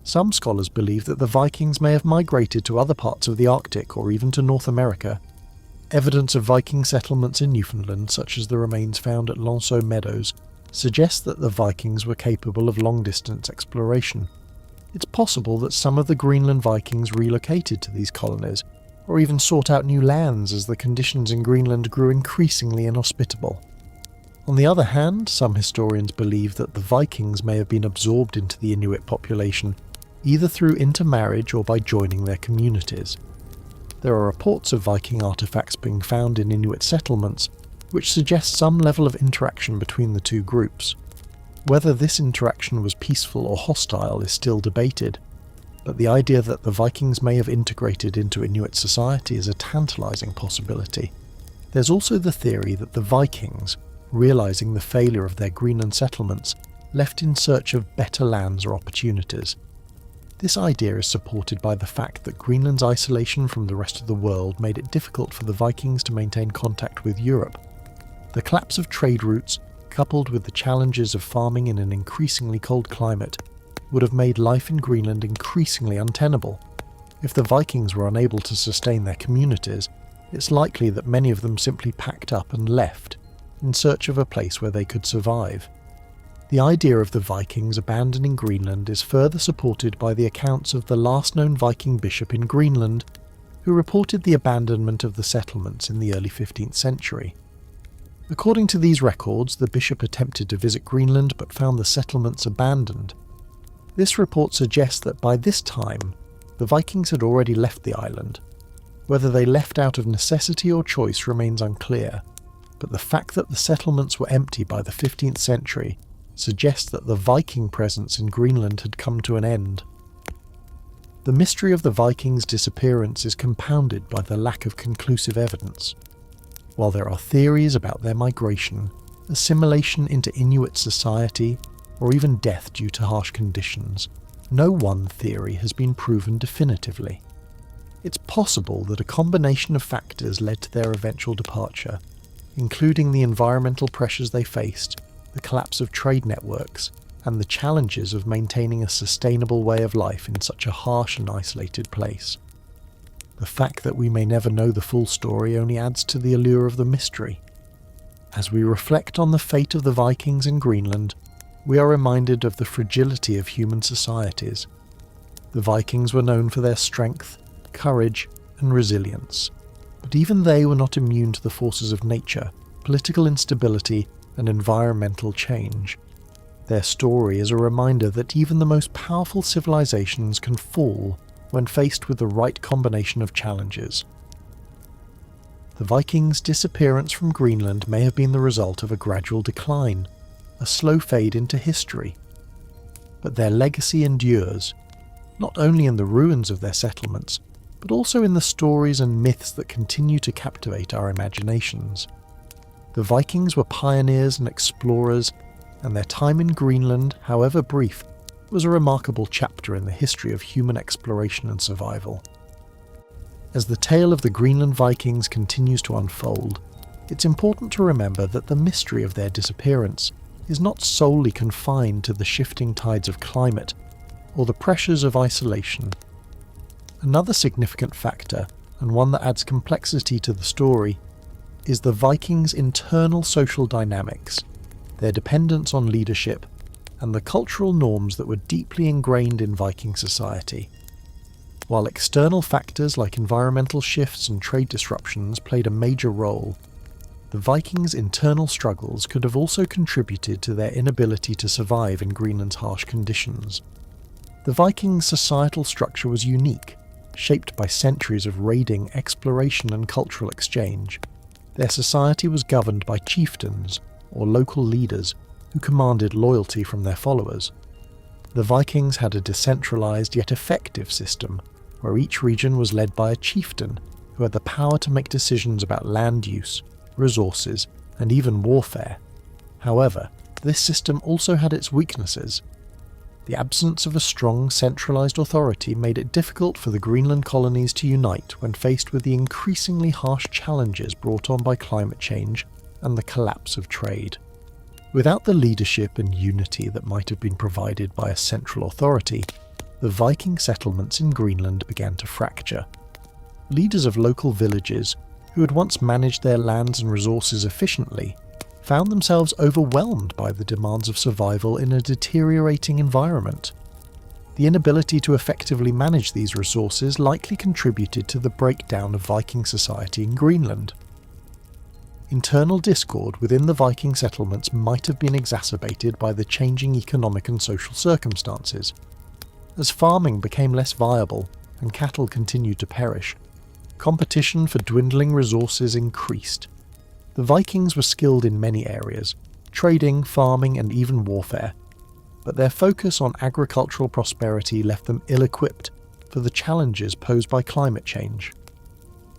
Some scholars believe that the Vikings may have migrated to other parts of the Arctic or even to North America. Evidence of Viking settlements in Newfoundland, such as the remains found at Lanceau Meadows, suggests that the Vikings were capable of long-distance exploration. It's possible that some of the Greenland Vikings relocated to these colonies, or even sought out new lands as the conditions in Greenland grew increasingly inhospitable. On the other hand, some historians believe that the Vikings may have been absorbed into the Inuit population, either through intermarriage or by joining their communities. There are reports of Viking artifacts being found in Inuit settlements, which suggest some level of interaction between the two groups. Whether this interaction was peaceful or hostile is still debated, but the idea that the Vikings may have integrated into Inuit society is a tantalizing possibility. There's also the theory that the Vikings, realizing the failure of their Greenland settlements, left in search of better lands or opportunities. This idea is supported by the fact that Greenland's isolation from the rest of the world made it difficult for the Vikings to maintain contact with Europe. The collapse of trade routes, coupled with the challenges of farming in an increasingly cold climate, would have made life in Greenland increasingly untenable. If the Vikings were unable to sustain their communities, it's likely that many of them simply packed up and left, in search of a place where they could survive. The idea of the Vikings abandoning Greenland is further supported by the accounts of the last known Viking bishop in Greenland, who reported the abandonment of the settlements in the early 15th century. According to these records, the bishop attempted to visit Greenland but found the settlements abandoned. This report suggests that by this time, the Vikings had already left the island. Whether they left out of necessity or choice remains unclear, but the fact that the settlements were empty by the 15th century suggests that the Viking presence in Greenland had come to an end. The mystery of the Vikings' disappearance is compounded by the lack of conclusive evidence. While there are theories about their migration, assimilation into Inuit society, or even death due to harsh conditions, no one theory has been proven definitively. It's possible that a combination of factors led to their eventual departure, including the environmental pressures they faced, the collapse of trade networks, and the challenges of maintaining a sustainable way of life in such a harsh and isolated place. The fact that we may never know the full story only adds to the allure of the mystery. As we reflect on the fate of the Vikings in Greenland, we are reminded of the fragility of human societies. The Vikings were known for their strength, courage, and resilience, but even they were not immune to the forces of nature, political instability, and environmental change. Their story is a reminder that even the most powerful civilizations can fall when faced with the right combination of challenges. The Vikings' disappearance from Greenland may have been the result of a gradual decline, a slow fade into history. But their legacy endures, not only in the ruins of their settlements, but also in the stories and myths that continue to captivate our imaginations. The Vikings were pioneers and explorers, and their time in Greenland, however brief, was a remarkable chapter in the history of human exploration and survival. As the tale of the Greenland Vikings continues to unfold, it's important to remember that the mystery of their disappearance is not solely confined to the shifting tides of climate or the pressures of isolation. Another significant factor, and one that adds complexity to the story, is the Vikings' internal social dynamics, their dependence on leadership, and the cultural norms that were deeply ingrained in Viking society. While external factors like environmental shifts and trade disruptions played a major role, the Vikings' internal struggles could have also contributed to their inability to survive in Greenland's harsh conditions. The Vikings' societal structure was unique, shaped by centuries of raiding, exploration and cultural exchange. Their society was governed by chieftains, or local leaders, who commanded loyalty from their followers. The Vikings had a decentralized yet effective system, where each region was led by a chieftain who had the power to make decisions about land use, resources, and even warfare. However, this system also had its weaknesses. The absence of a strong centralized authority made it difficult for the Greenland colonies to unite when faced with the increasingly harsh challenges brought on by climate change and the collapse of trade. Without the leadership and unity that might have been provided by a central authority, the Viking settlements in Greenland began to fracture. Leaders of local villages, who had once managed their lands and resources efficiently, found themselves overwhelmed by the demands of survival in a deteriorating environment. The inability to effectively manage these resources likely contributed to the breakdown of Viking society in Greenland. Internal discord within the Viking settlements might have been exacerbated by the changing economic and social circumstances. As farming became less viable and cattle continued to perish, competition for dwindling resources increased. The Vikings were skilled in many areas, trading, farming and even warfare, but their focus on agricultural prosperity left them ill-equipped for the challenges posed by climate change.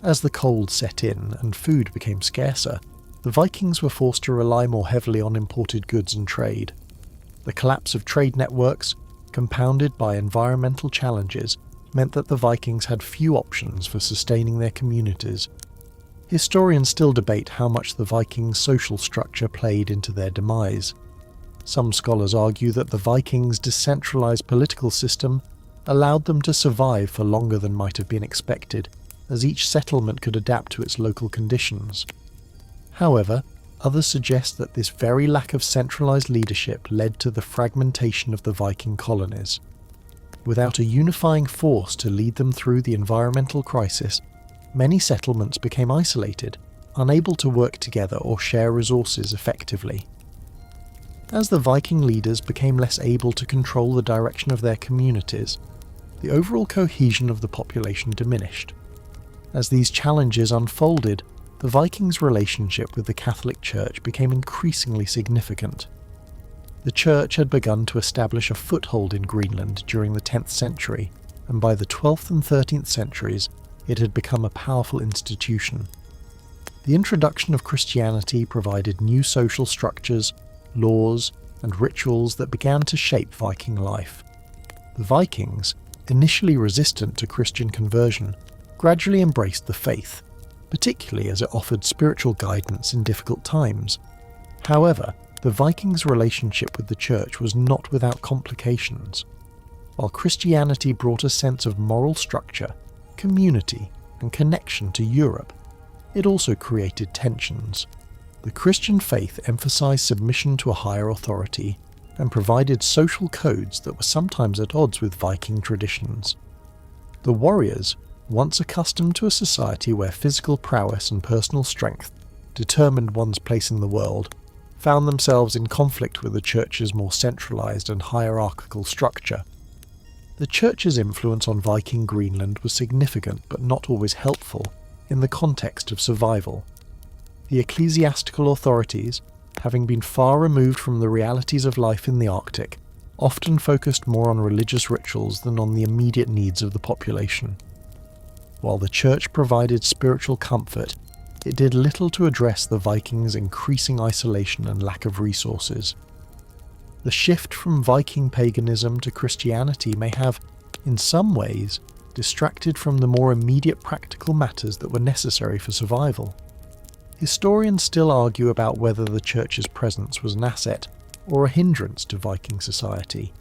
As the cold set in and food became scarcer, the Vikings were forced to rely more heavily on imported goods and trade. The collapse of trade networks, compounded by environmental challenges, meant that the Vikings had few options for sustaining their communities. Historians still debate how much the Vikings' social structure played into their demise. Some scholars argue that the Vikings' decentralized political system allowed them to survive for longer than might have been expected, as each settlement could adapt to its local conditions. However, others suggest that this very lack of centralized leadership led to the fragmentation of the Viking colonies. Without a unifying force to lead them through the environmental crisis, many settlements became isolated, unable to work together or share resources effectively. As the Viking leaders became less able to control the direction of their communities, the overall cohesion of the population diminished. As these challenges unfolded, the Vikings' relationship with the Catholic Church became increasingly significant. The Church had begun to establish a foothold in Greenland during the 10th century, and by the 12th and 13th centuries, it had become a powerful institution. The introduction of Christianity provided new social structures, laws, and rituals that began to shape Viking life. The Vikings, initially resistant to Christian conversion, gradually embraced the faith, particularly as it offered spiritual guidance in difficult times. However, the Vikings' relationship with the Church was not without complications. While Christianity brought a sense of moral structure, community, and connection to Europe, it also created tensions. The Christian faith emphasized submission to a higher authority and provided social codes that were sometimes at odds with Viking traditions. The warriors, once accustomed to a society where physical prowess and personal strength determined one's place in the world, found themselves in conflict with the church's more centralised and hierarchical structure. The church's influence on Viking Greenland was significant but not always helpful in the context of survival. The ecclesiastical authorities, having been far removed from the realities of life in the Arctic, often focused more on religious rituals than on the immediate needs of the population. While the church provided spiritual comfort, it did little to address the Vikings' increasing isolation and lack of resources. The shift from Viking paganism to Christianity may have, in some ways, distracted from the more immediate practical matters that were necessary for survival. Historians still argue about whether the church's presence was an asset or a hindrance to Viking society.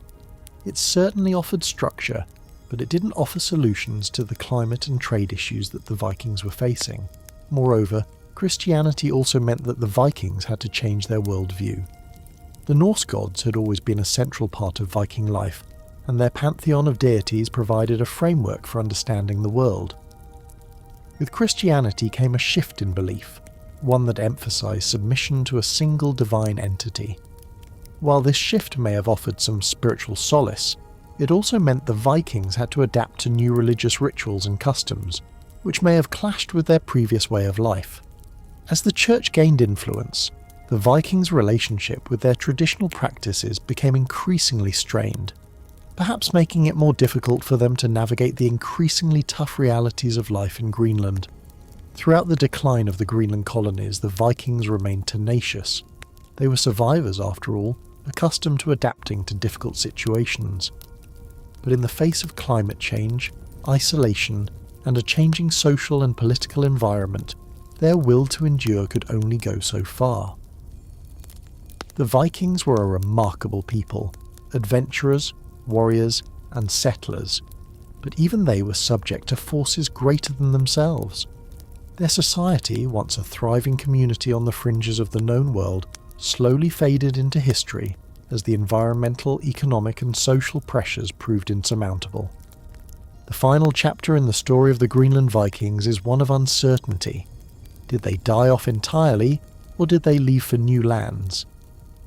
It certainly offered structure, but it didn't offer solutions to the climate and trade issues that the Vikings were facing. Moreover, Christianity also meant that the Vikings had to change their worldview. The Norse gods had always been a central part of Viking life, and their pantheon of deities provided a framework for understanding the world. With Christianity came a shift in belief, one that emphasized submission to a single divine entity. While this shift may have offered some spiritual solace, it also meant the Vikings had to adapt to new religious rituals and customs, which may have clashed with their previous way of life. As the church gained influence, the Vikings' relationship with their traditional practices became increasingly strained, perhaps making it more difficult for them to navigate the increasingly tough realities of life in Greenland. Throughout the decline of the Greenland colonies, the Vikings remained tenacious. They were survivors, after all, accustomed to adapting to difficult situations. But in the face of climate change, isolation, and a changing social and political environment, their will to endure could only go so far. The Vikings were a remarkable people, adventurers, warriors, and settlers, but even they were subject to forces greater than themselves. Their society, once a thriving community on the fringes of the known world, slowly faded into history as the environmental, economic, and social pressures proved insurmountable. The final chapter in the story of the Greenland Vikings is one of uncertainty. Did they die off entirely, or did they leave for new lands?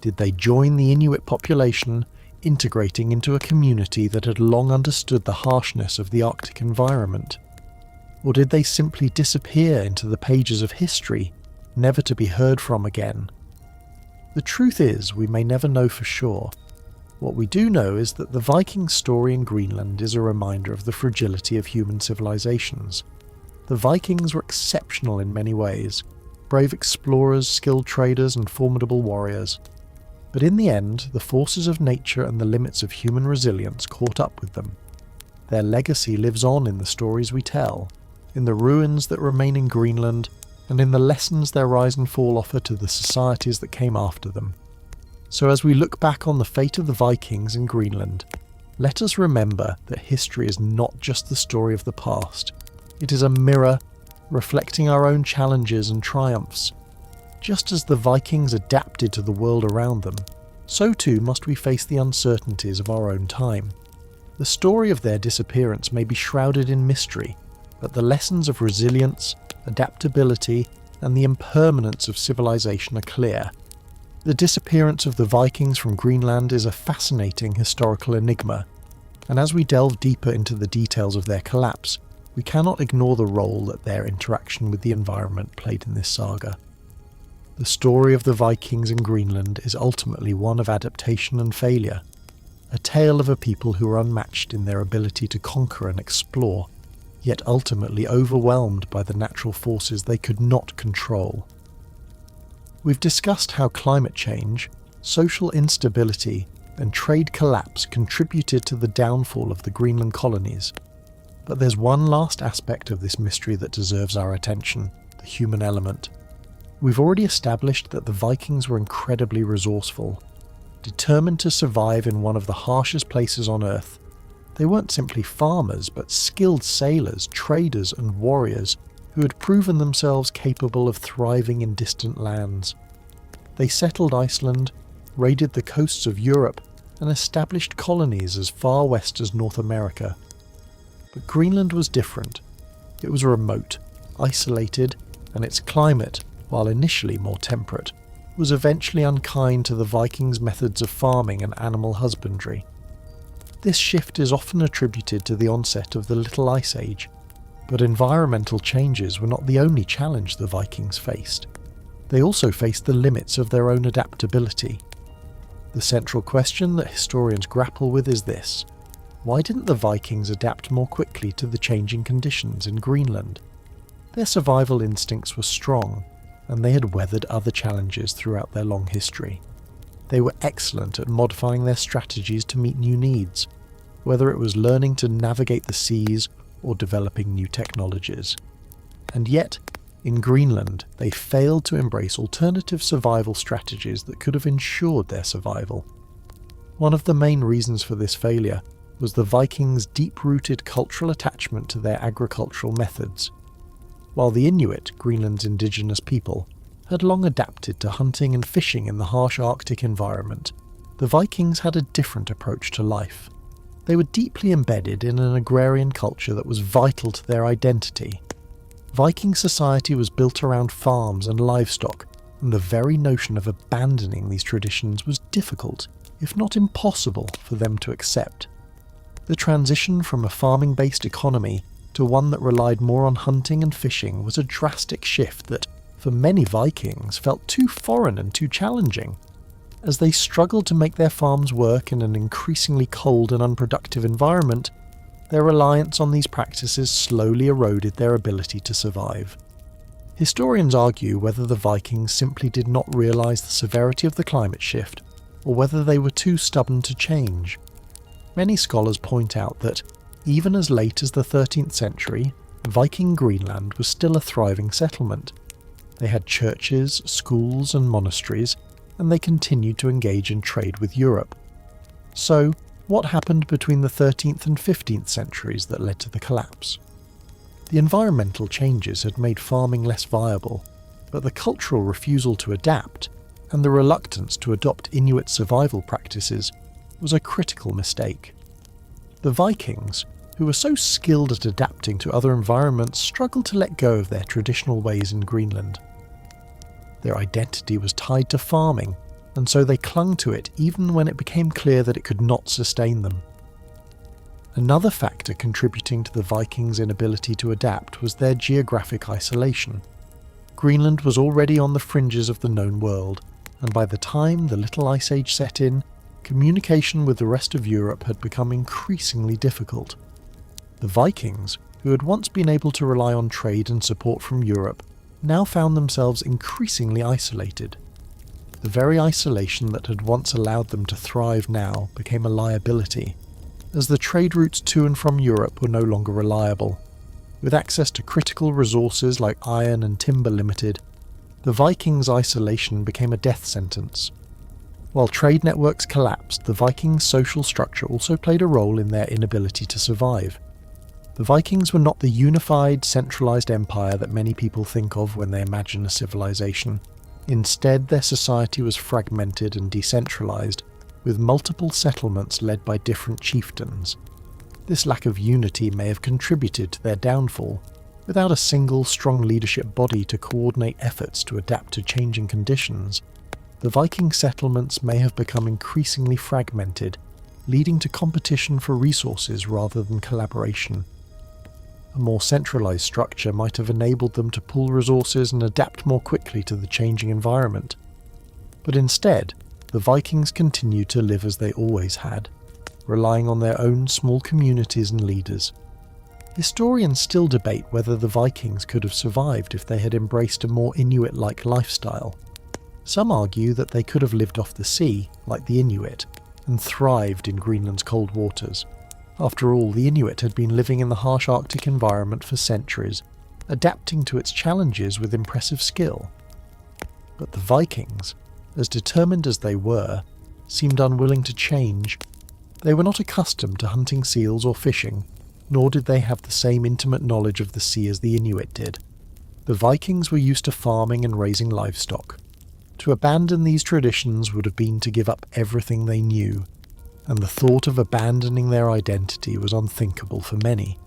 Did they join the Inuit population, integrating into a community that had long understood the harshness of the Arctic environment? Or did they simply disappear into the pages of history, never to be heard from again? The truth is, we may never know for sure. What we do know is that the Viking story in Greenland is a reminder of the fragility of human civilizations. The Vikings were exceptional in many ways, brave explorers, skilled traders, and formidable warriors. But in the end, the forces of nature and the limits of human resilience caught up with them. Their legacy lives on in the stories we tell, in the ruins that remain in Greenland, and in the lessons their rise and fall offer to the societies that came after them. So as we look back on the fate of the Vikings in Greenland, let us remember that history is not just the story of the past. It is a mirror, reflecting our own challenges and triumphs. Just as the Vikings adapted to the world around them, so too must we face the uncertainties of our own time. The story of their disappearance may be shrouded in mystery, but the lessons of resilience, adaptability, and the impermanence of civilization are clear. The disappearance of the Vikings from Greenland is a fascinating historical enigma, and as we delve deeper into the details of their collapse, we cannot ignore the role that their interaction with the environment played in this saga. The story of the Vikings in Greenland is ultimately one of adaptation and failure, a tale of a people who were unmatched in their ability to conquer and explore, yet ultimately overwhelmed by the natural forces they could not control. We've discussed how climate change, social instability, and trade collapse contributed to the downfall of the Greenland colonies. But there's one last aspect of this mystery that deserves our attention: the human element. We've already established that the Vikings were incredibly resourceful. Determined to survive in one of the harshest places on Earth, they weren't simply farmers, but skilled sailors, traders, and warriors who had proven themselves capable of thriving in distant lands. They settled Iceland, raided the coasts of Europe, and established colonies as far west as North America. But Greenland was different. It was remote, isolated, and its climate, while initially more temperate, was eventually unkind to the Vikings' methods of farming and animal husbandry. This shift is often attributed to the onset of the Little Ice Age, but environmental changes were not the only challenge the Vikings faced. They also faced the limits of their own adaptability. The central question that historians grapple with is this: why didn't the Vikings adapt more quickly to the changing conditions in Greenland? Their survival instincts were strong, and they had weathered other challenges throughout their long history. They were excellent at modifying their strategies to meet new needs, whether it was learning to navigate the seas or developing new technologies. And yet, in Greenland, they failed to embrace alternative survival strategies that could have ensured their survival. One of the main reasons for this failure was the Vikings' deep-rooted cultural attachment to their agricultural methods. While the Inuit, Greenland's indigenous people, had long adapted to hunting and fishing in the harsh Arctic environment, the Vikings had a different approach to life. They were deeply embedded in an agrarian culture that was vital to their identity. Viking society was built around farms and livestock, and the very notion of abandoning these traditions was difficult, if not impossible, for them to accept. The transition from a farming-based economy to one that relied more on hunting and fishing was a drastic shift that, for many Vikings, felt too foreign and too challenging. As they struggled to make their farms work in an increasingly cold and unproductive environment, their reliance on these practices slowly eroded their ability to survive. Historians argue whether the Vikings simply did not realise the severity of the climate shift, or whether they were too stubborn to change. Many scholars point out that, even as late as the 13th century, Viking Greenland was still a thriving settlement. They had churches, schools and monasteries, and they continued to engage in trade with Europe. So, what happened between the 13th and 15th centuries that led to the collapse? The environmental changes had made farming less viable, but the cultural refusal to adapt, and the reluctance to adopt Inuit survival practices, was a critical mistake. The Vikings, who were so skilled at adapting to other environments, struggled to let go of their traditional ways in Greenland. Their identity was tied to farming, and so they clung to it even when it became clear that it could not sustain them. Another factor contributing to the Vikings' inability to adapt was their geographic isolation. Greenland was already on the fringes of the known world, and by the time the Little Ice Age set in, communication with the rest of Europe had become increasingly difficult. The Vikings, who had once been able to rely on trade and support from Europe, now found themselves increasingly isolated. The very isolation that had once allowed them to thrive now became a liability, as the trade routes to and from Europe were no longer reliable. With access to critical resources like iron and timber limited, the Vikings' isolation became a death sentence. While trade networks collapsed, the Vikings' social structure also played a role in their inability to survive. The Vikings were not the unified, centralized empire that many people think of when they imagine a civilization. Instead, their society was fragmented and decentralized, with multiple settlements led by different chieftains. This lack of unity may have contributed to their downfall. Without a single, strong leadership body to coordinate efforts to adapt to changing conditions, the Viking settlements may have become increasingly fragmented, leading to competition for resources rather than collaboration. A more centralized structure might have enabled them to pool resources and adapt more quickly to the changing environment. But instead, the Vikings continued to live as they always had, relying on their own small communities and leaders. Historians still debate whether the Vikings could have survived if they had embraced a more Inuit-like lifestyle. Some argue that they could have lived off the sea, like the Inuit, and thrived in Greenland's cold waters. After all, the Inuit had been living in the harsh Arctic environment for centuries, adapting to its challenges with impressive skill. But the Vikings, as determined as they were, seemed unwilling to change. They were not accustomed to hunting seals or fishing, nor did they have the same intimate knowledge of the sea as the Inuit did. The Vikings were used to farming and raising livestock. To abandon these traditions would have been to give up everything they knew, and the thought of abandoning their identity was unthinkable for many.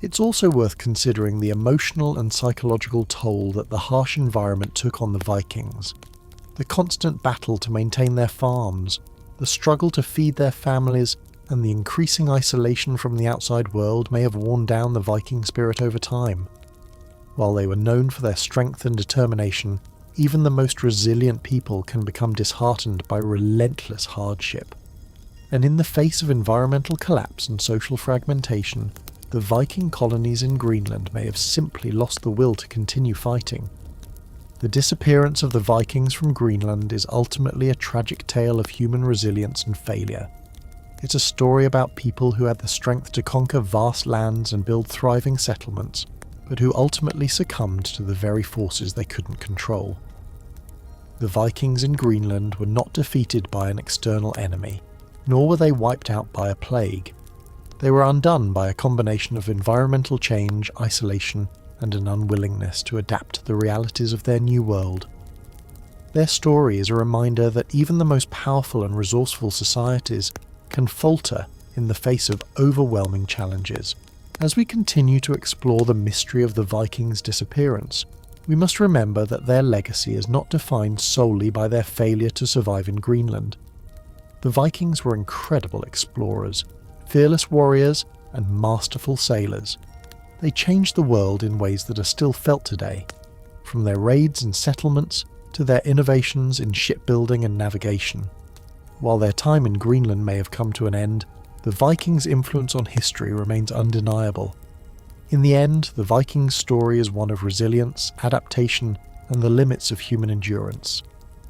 It's also worth considering the emotional and psychological toll that the harsh environment took on the Vikings. The constant battle to maintain their farms, the struggle to feed their families, and the increasing isolation from the outside world may have worn down the Viking spirit over time. While they were known for their strength and determination, even the most resilient people can become disheartened by relentless hardship. And in the face of environmental collapse and social fragmentation, the Viking colonies in Greenland may have simply lost the will to continue fighting. The disappearance of the Vikings from Greenland is ultimately a tragic tale of human resilience and failure. It's a story about people who had the strength to conquer vast lands and build thriving settlements, but who ultimately succumbed to the very forces they couldn't control. The Vikings in Greenland were not defeated by an external enemy, nor were they wiped out by a plague. They were undone by a combination of environmental change, isolation, and an unwillingness to adapt to the realities of their new world. Their story is a reminder that even the most powerful and resourceful societies can falter in the face of overwhelming challenges. As we continue to explore the mystery of the Vikings' disappearance, we must remember that their legacy is not defined solely by their failure to survive in Greenland. The Vikings were incredible explorers, fearless warriors, and masterful sailors. They changed the world in ways that are still felt today, from their raids and settlements to their innovations in shipbuilding and navigation. While their time in Greenland may have come to an end, the Vikings' influence on history remains undeniable. In the end, the Vikings' story is one of resilience, adaptation, and the limits of human endurance.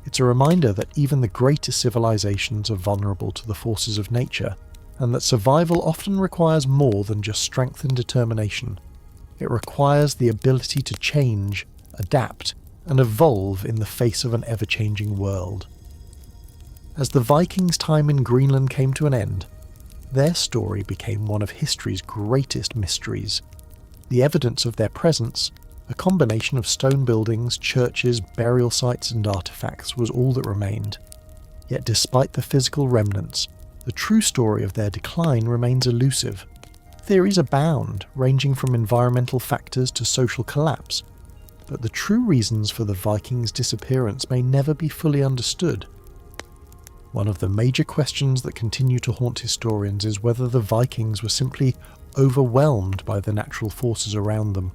It's a reminder that even the greatest civilizations are vulnerable to the forces of nature, and that survival often requires more than just strength and determination. It requires the ability to change, adapt, and evolve in the face of an ever-changing world. As the Vikings' time in Greenland came to an end, their story became one of history's greatest mysteries. The evidence of their presence, a combination of stone buildings, churches, burial sites, and artifacts, was all that remained. Yet despite the physical remnants, the true story of their decline remains elusive. Theories abound, ranging from environmental factors to social collapse, but the true reasons for the Vikings' disappearance may never be fully understood. One of the major questions that continue to haunt historians is whether the Vikings were simply overwhelmed by the natural forces around them,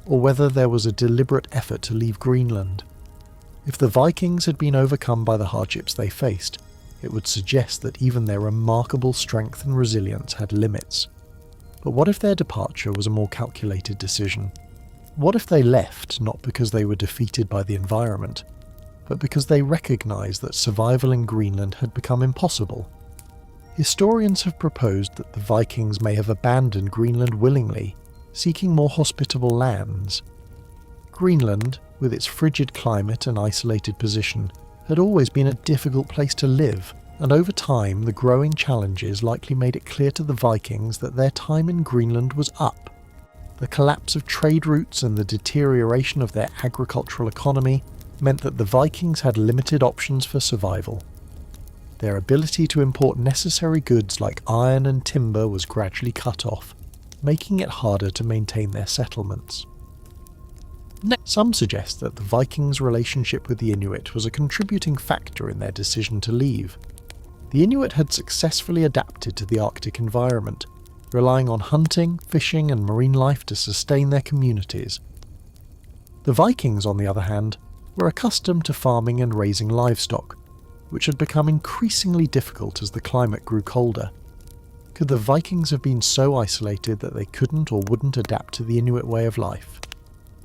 or whether there was a deliberate effort to leave Greenland. If the Vikings had been overcome by the hardships they faced, it would suggest that even their remarkable strength and resilience had limits. But what if their departure was a more calculated decision? What if they left not because they were defeated by the environment, but because they recognised that survival in Greenland had become impossible? Historians have proposed that the Vikings may have abandoned Greenland willingly, seeking more hospitable lands. Greenland, with its frigid climate and isolated position, had always been a difficult place to live, and over time the growing challenges likely made it clear to the Vikings that their time in Greenland was up. The collapse of trade routes and the deterioration of their agricultural economy meant that the Vikings had limited options for survival. Their ability to import necessary goods like iron and timber was gradually cut off, making it harder to maintain their settlements. Some suggest that the Vikings' relationship with the Inuit was a contributing factor in their decision to leave. The Inuit had successfully adapted to the Arctic environment, relying on hunting, fishing, and marine life to sustain their communities. The Vikings, on the other hand, were accustomed to farming and raising livestock, which had become increasingly difficult as the climate grew colder. Could the Vikings have been so isolated that they couldn't or wouldn't adapt to the Inuit way of life?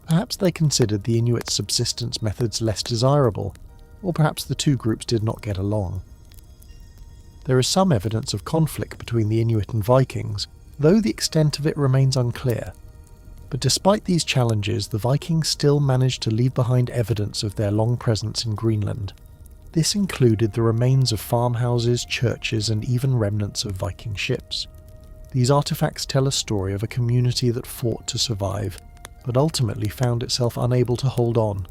Perhaps they considered the Inuit subsistence methods less desirable, or perhaps the two groups did not get along. There is some evidence of conflict between the Inuit and Vikings, though the extent of it remains unclear. But despite these challenges, the Vikings still managed to leave behind evidence of their long presence in Greenland. This included the remains of farmhouses, churches, and even remnants of Viking ships. These artifacts tell a story of a community that fought to survive, but ultimately found itself unable to hold on.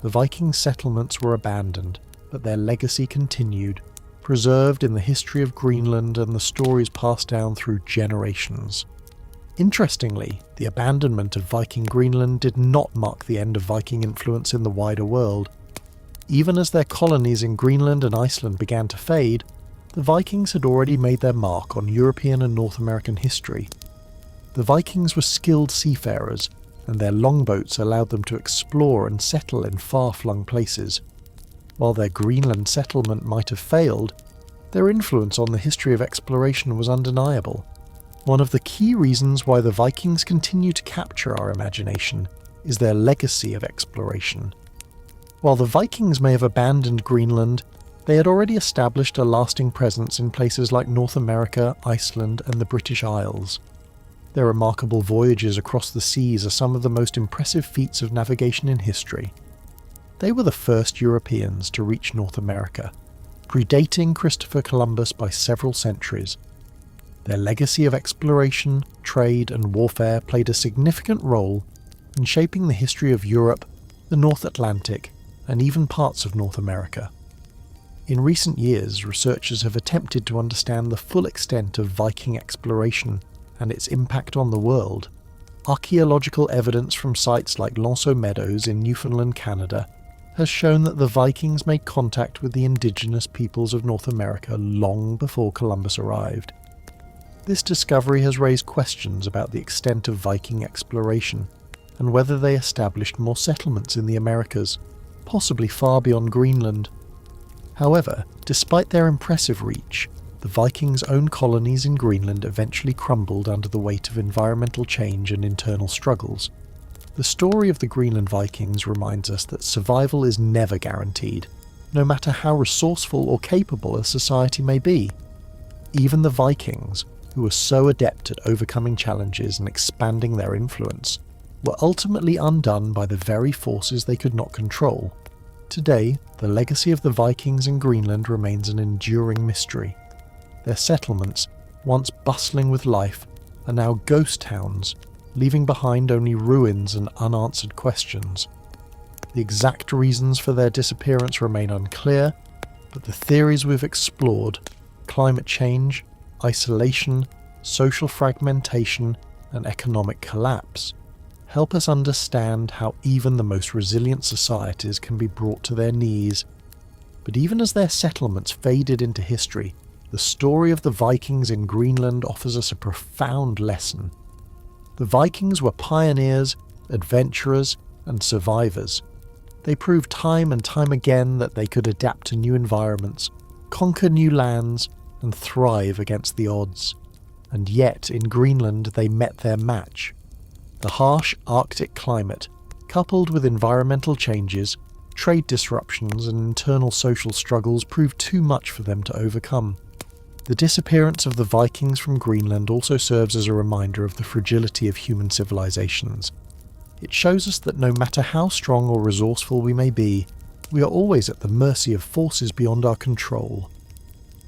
The Viking settlements were abandoned, but their legacy continued, preserved in the history of Greenland and the stories passed down through generations. Interestingly, the abandonment of Viking Greenland did not mark the end of Viking influence in the wider world. Even as their colonies in Greenland and Iceland began to fade, the Vikings had already made their mark on European and North American history. The Vikings were skilled seafarers, and their longboats allowed them to explore and settle in far-flung places. While their Greenland settlement might have failed, their influence on the history of exploration was undeniable. One of the key reasons why the Vikings continue to capture our imagination is their legacy of exploration. While the Vikings may have abandoned Greenland, they had already established a lasting presence in places like North America, Iceland, and the British Isles. Their remarkable voyages across the seas are some of the most impressive feats of navigation in history. They were the first Europeans to reach North America, predating Christopher Columbus by several centuries. Their legacy of exploration, trade, and warfare played a significant role in shaping the history of Europe, the North Atlantic, and even parts of North America. In recent years, researchers have attempted to understand the full extent of Viking exploration and its impact on the world. Archaeological evidence from sites like Lanceau Meadows in Newfoundland, Canada, has shown that the Vikings made contact with the indigenous peoples of North America long before Columbus arrived. This discovery has raised questions about the extent of Viking exploration and whether they established more settlements in the Americas, possibly far beyond Greenland. However, despite their impressive reach, the Vikings' own colonies in Greenland eventually crumbled under the weight of environmental change and internal struggles. The story of the Greenland Vikings reminds us that survival is never guaranteed, no matter how resourceful or capable a society may be. Even the Vikings, who were so adept at overcoming challenges and expanding their influence, were ultimately undone by the very forces they could not control. Today, the legacy of the Vikings in Greenland remains an enduring mystery. Their settlements, once bustling with life, are now ghost towns, leaving behind only ruins and unanswered questions. The exact reasons for their disappearance remain unclear, but the theories we've explored — climate change, isolation, social fragmentation, and economic collapse — help us understand how even the most resilient societies can be brought to their knees. But even as their settlements faded into history, the story of the Vikings in Greenland offers us a profound lesson. The Vikings were pioneers, adventurers, and survivors. They proved time and time again that they could adapt to new environments, conquer new lands, and thrive against the odds. And yet, in Greenland, they met their match. The harsh Arctic climate, coupled with environmental changes, trade disruptions, and internal social struggles, proved too much for them to overcome. The disappearance of the Vikings from Greenland also serves as a reminder of the fragility of human civilizations. It shows us that no matter how strong or resourceful we may be, we are always at the mercy of forces beyond our control.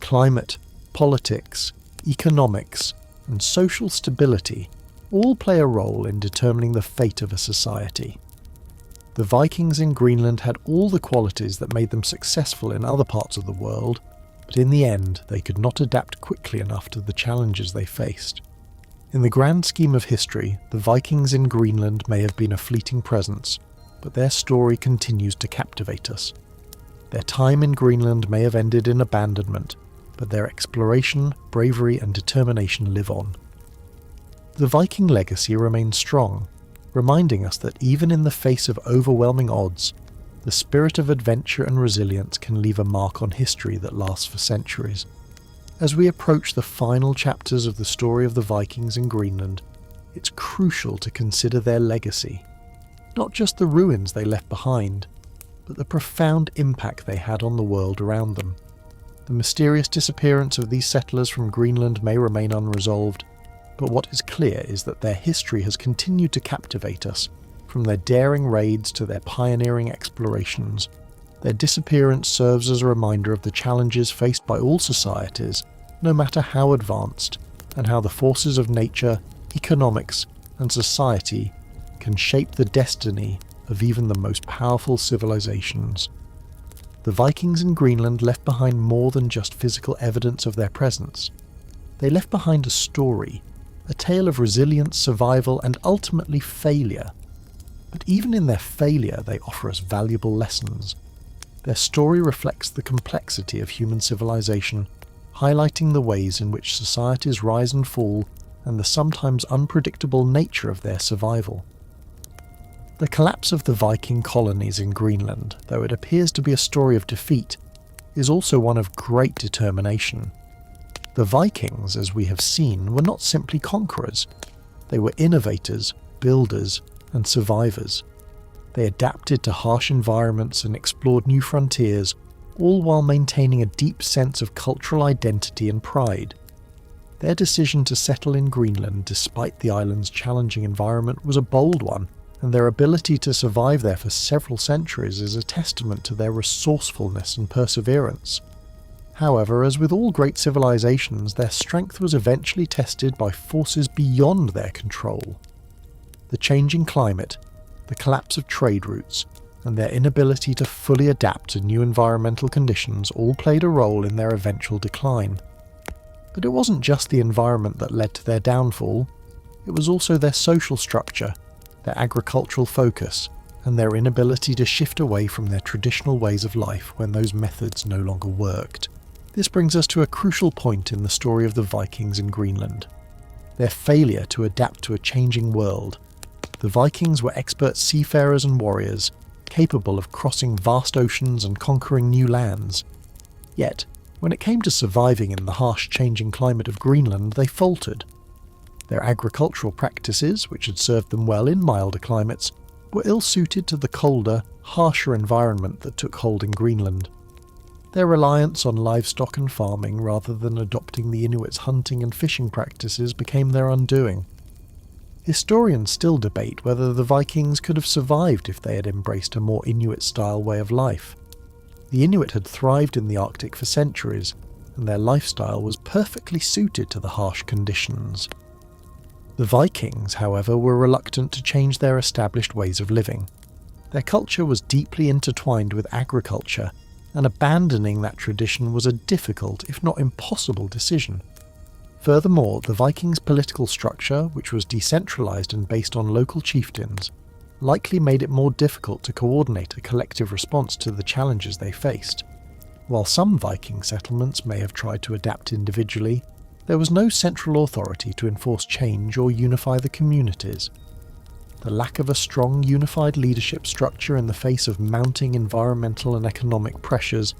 Climate, politics, economics, and social stability all play a role in determining the fate of a society. The Vikings in Greenland had all the qualities that made them successful in other parts of the world, but in the end they could not adapt quickly enough to the challenges they faced. In the grand scheme of history, the Vikings in Greenland may have been a fleeting presence, but their story continues to captivate us. Their time in Greenland may have ended in abandonment, but their exploration, bravery, and determination live on. The Viking legacy remains strong, reminding us that even in the face of overwhelming odds, the spirit of adventure and resilience can leave a mark on history that lasts for centuries. As we approach the final chapters of the story of the Vikings in Greenland, it's crucial to consider their legacy. Not just the ruins they left behind, but the profound impact they had on the world around them. The mysterious disappearance of these settlers from Greenland may remain unresolved, but what is clear is that their history has continued to captivate us. From their daring raids to their pioneering explorations, their disappearance serves as a reminder of the challenges faced by all societies, no matter how advanced, and how the forces of nature, economics, and society can shape the destiny of even the most powerful civilizations. The Vikings in Greenland left behind more than just physical evidence of their presence. They left behind a story, a tale of resilience, survival, and ultimately failure. But even in their failure, they offer us valuable lessons. Their story reflects the complexity of human civilization, highlighting the ways in which societies rise and fall and the sometimes unpredictable nature of their survival. The collapse of the Viking colonies in Greenland, though it appears to be a story of defeat, is also one of great determination. The Vikings, as we have seen, were not simply conquerors. They were innovators, builders, and survivors. They adapted to harsh environments and explored new frontiers, all while maintaining a deep sense of cultural identity and pride. Their decision to settle in Greenland despite the island's challenging environment was a bold one, and their ability to survive there for several centuries is a testament to their resourcefulness and perseverance. However, as with all great civilizations, their strength was eventually tested by forces beyond their control. The changing climate, the collapse of trade routes, and their inability to fully adapt to new environmental conditions all played a role in their eventual decline. But it wasn't just the environment that led to their downfall, it was also their social structure, their agricultural focus, and their inability to shift away from their traditional ways of life when those methods no longer worked. This brings us to a crucial point in the story of the Vikings in Greenland: their failure to adapt to a changing world. The Vikings were expert seafarers and warriors, capable of crossing vast oceans and conquering new lands. Yet, when it came to surviving in the harsh changing climate of Greenland, they faltered. Their agricultural practices, which had served them well in milder climates, were ill-suited to the colder, harsher environment that took hold in Greenland. Their reliance on livestock and farming rather than adopting the Inuits' hunting and fishing practices became their undoing. Historians still debate whether the Vikings could have survived if they had embraced a more Inuit-style way of life. The Inuit had thrived in the Arctic for centuries, and their lifestyle was perfectly suited to the harsh conditions. The Vikings, however, were reluctant to change their established ways of living. Their culture was deeply intertwined with agriculture, and abandoning that tradition was a difficult, if not impossible, decision. Furthermore, the Vikings' political structure, which was decentralized and based on local chieftains, likely made it more difficult to coordinate a collective response to the challenges they faced. While some Viking settlements may have tried to adapt individually, there was no central authority to enforce change or unify the communities. The lack of a strong, unified leadership structure in the face of mounting environmental and economic pressures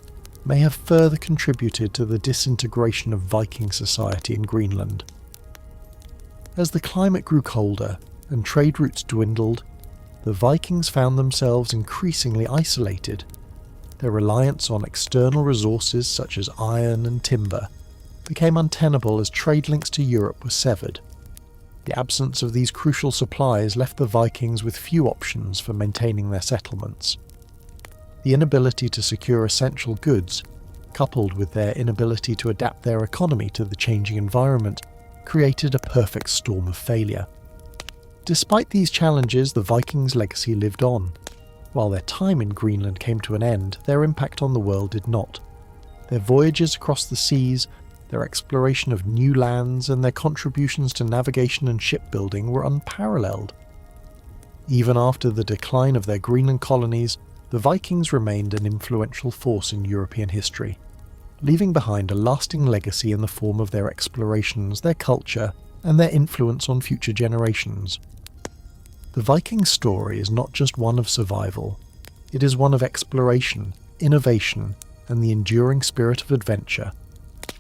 may have further contributed to the disintegration of Viking society in Greenland. As the climate grew colder and trade routes dwindled, the Vikings found themselves increasingly isolated. Their reliance on external resources such as iron and timber became untenable as trade links to Europe were severed. The absence of these crucial supplies left the Vikings with few options for maintaining their settlements. The inability to secure essential goods, coupled with their inability to adapt their economy to the changing environment, created a perfect storm of failure. Despite these challenges, the Vikings' legacy lived on. While their time in Greenland came to an end, their impact on the world did not. Their voyages across the seas, their exploration of new lands, and their contributions to navigation and shipbuilding were unparalleled. Even after the decline of their Greenland colonies, the Vikings remained an influential force in European history, leaving behind a lasting legacy in the form of their explorations, their culture, and their influence on future generations. The Viking story is not just one of survival, it is one of exploration, innovation, and the enduring spirit of adventure.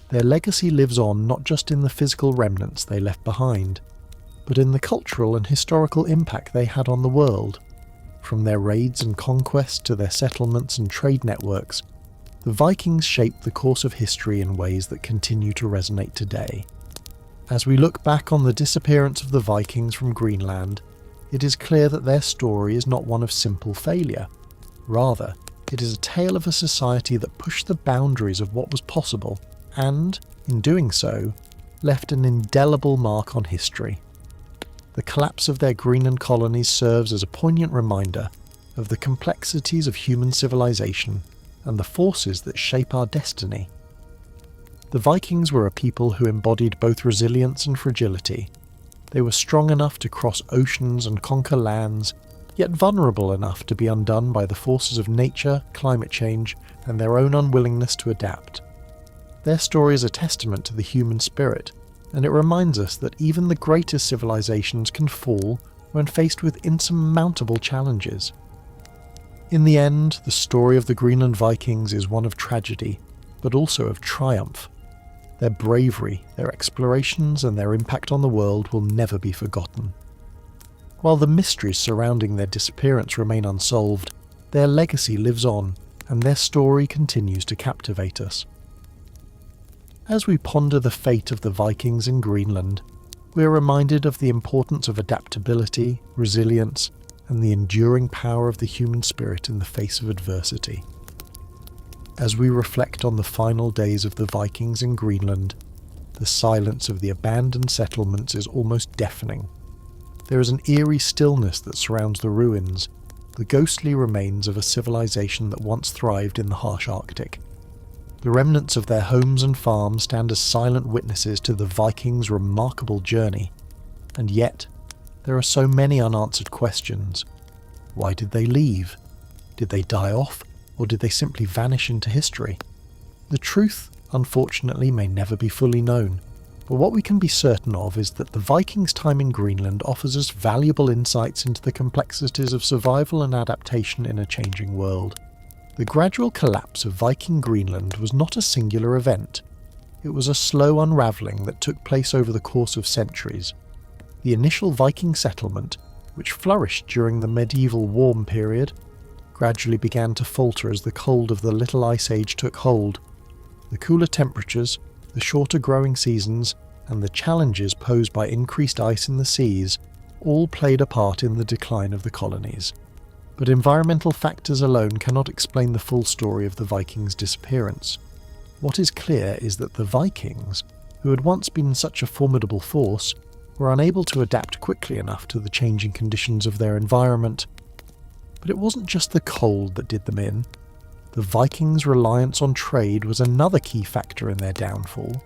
Their legacy lives on not just in the physical remnants they left behind, but in the cultural and historical impact they had on the world. From their raids and conquests to their settlements and trade networks, the Vikings shaped the course of history in ways that continue to resonate today. As we look back on the disappearance of the Vikings from Greenland, it is clear that their story is not one of simple failure. Rather, it is a tale of a society that pushed the boundaries of what was possible and, in doing so, left an indelible mark on history. The collapse of their Greenland colonies serves as a poignant reminder of the complexities of human civilization and the forces that shape our destiny. The Vikings were a people who embodied both resilience and fragility. They were strong enough to cross oceans and conquer lands, yet vulnerable enough to be undone by the forces of nature, climate change, and their own unwillingness to adapt. Their story is a testament to the human spirit, and it reminds us that even the greatest civilizations can fall when faced with insurmountable challenges. In the end, the story of the Greenland Vikings is one of tragedy, but also of triumph. Their bravery, their explorations, and their impact on the world will never be forgotten. While the mysteries surrounding their disappearance remain unsolved, their legacy lives on, and their story continues to captivate us. As we ponder the fate of the Vikings in Greenland, we are reminded of the importance of adaptability, resilience, and the enduring power of the human spirit in the face of adversity. As we reflect on the final days of the Vikings in Greenland, the silence of the abandoned settlements is almost deafening. There is an eerie stillness that surrounds the ruins, the ghostly remains of a civilization that once thrived in the harsh Arctic. The remnants of their homes and farms stand as silent witnesses to the Vikings' remarkable journey, and yet there are so many unanswered questions. Why did they leave? Did they die off, or did they simply vanish into history? The truth, unfortunately, may never be fully known, but what we can be certain of is that the Vikings' time in Greenland offers us valuable insights into the complexities of survival and adaptation in a changing world. The gradual collapse of Viking Greenland was not a singular event. It was a slow unravelling that took place over the course of centuries. The initial Viking settlement, which flourished during the medieval warm period, gradually began to falter as the cold of the Little Ice Age took hold. The cooler temperatures, the shorter growing seasons, and the challenges posed by increased ice in the seas all played a part in the decline of the colonies. But environmental factors alone cannot explain the full story of the Vikings' disappearance. What is clear is that the Vikings, who had once been such a formidable force, were unable to adapt quickly enough to the changing conditions of their environment. But it wasn't just the cold that did them in. The Vikings' reliance on trade was another key factor in their downfall.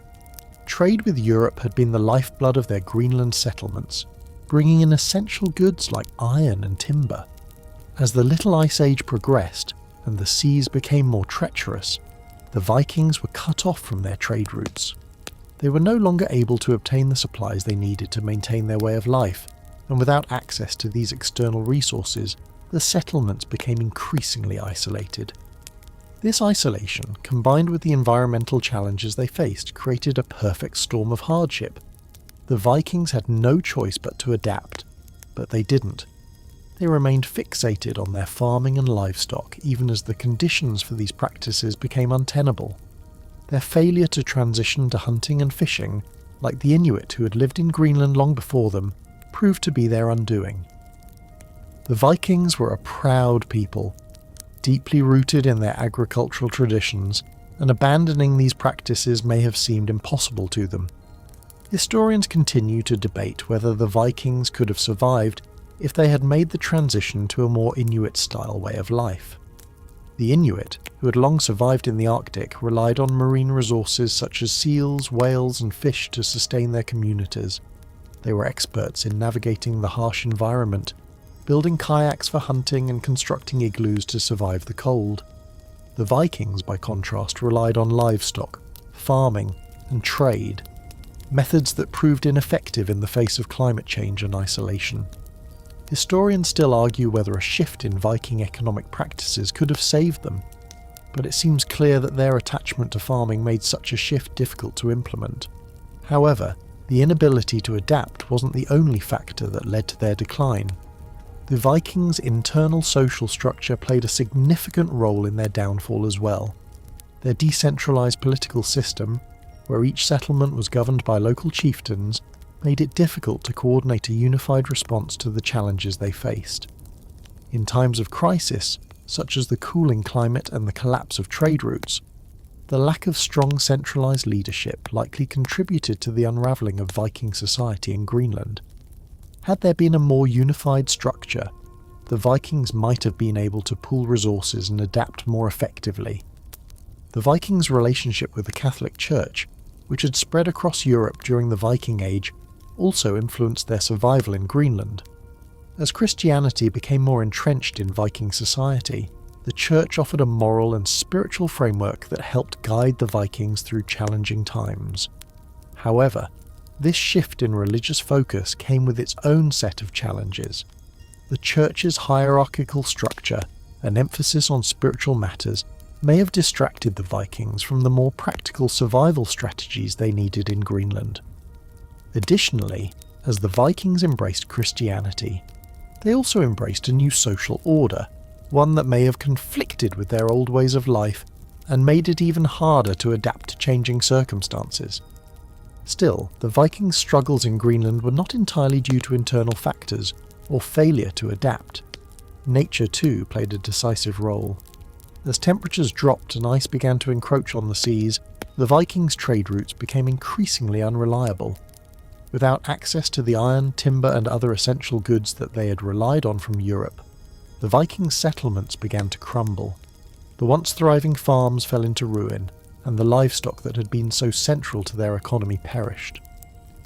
Trade with Europe had been the lifeblood of their Greenland settlements, bringing in essential goods like iron and timber. As the Little Ice Age progressed and the seas became more treacherous, the Vikings were cut off from their trade routes. They were no longer able to obtain the supplies they needed to maintain their way of life, and without access to these external resources, the settlements became increasingly isolated. This isolation, combined with the environmental challenges they faced, created a perfect storm of hardship. The Vikings had no choice but to adapt, but they didn't. They remained fixated on their farming and livestock even as the conditions for these practices became untenable. Their failure to transition to hunting and fishing, like the Inuit who had lived in Greenland long before them, proved to be their undoing. The Vikings were a proud people, deeply rooted in their agricultural traditions, and abandoning these practices may have seemed impossible to them. Historians continue to debate whether the Vikings could have survived if they had made the transition to a more Inuit-style way of life. The Inuit, who had long survived in the Arctic, relied on marine resources such as seals, whales, and fish to sustain their communities. They were experts in navigating the harsh environment, building kayaks for hunting and constructing igloos to survive the cold. The Vikings, by contrast, relied on livestock, farming, and trade, methods that proved ineffective in the face of climate change and isolation. Historians still argue whether a shift in Viking economic practices could have saved them, but it seems clear that their attachment to farming made such a shift difficult to implement. However, the inability to adapt wasn't the only factor that led to their decline. The Vikings' internal social structure played a significant role in their downfall as well. Their decentralized political system, where each settlement was governed by local chieftains, made it difficult to coordinate a unified response to the challenges they faced. In times of crisis, such as the cooling climate and the collapse of trade routes, the lack of strong centralized leadership likely contributed to the unravelling of Viking society in Greenland. Had there been a more unified structure, the Vikings might have been able to pool resources and adapt more effectively. The Vikings' relationship with the Catholic Church, which had spread across Europe during the Viking Age, also influenced their survival in Greenland. As Christianity became more entrenched in Viking society, the church offered a moral and spiritual framework that helped guide the Vikings through challenging times. However, this shift in religious focus came with its own set of challenges. The church's hierarchical structure and emphasis on spiritual matters may have distracted the Vikings from the more practical survival strategies they needed in Greenland. Additionally, as the Vikings embraced Christianity, they also embraced a new social order, one that may have conflicted with their old ways of life and made it even harder to adapt to changing circumstances. Still, the Vikings' struggles in Greenland were not entirely due to internal factors or failure to adapt. Nature too played a decisive role. As temperatures dropped and ice began to encroach on the seas, the Vikings' trade routes became increasingly unreliable. Without access to the iron, timber and other essential goods that they had relied on from Europe, the Viking settlements began to crumble. The once thriving farms fell into ruin, and the livestock that had been so central to their economy perished.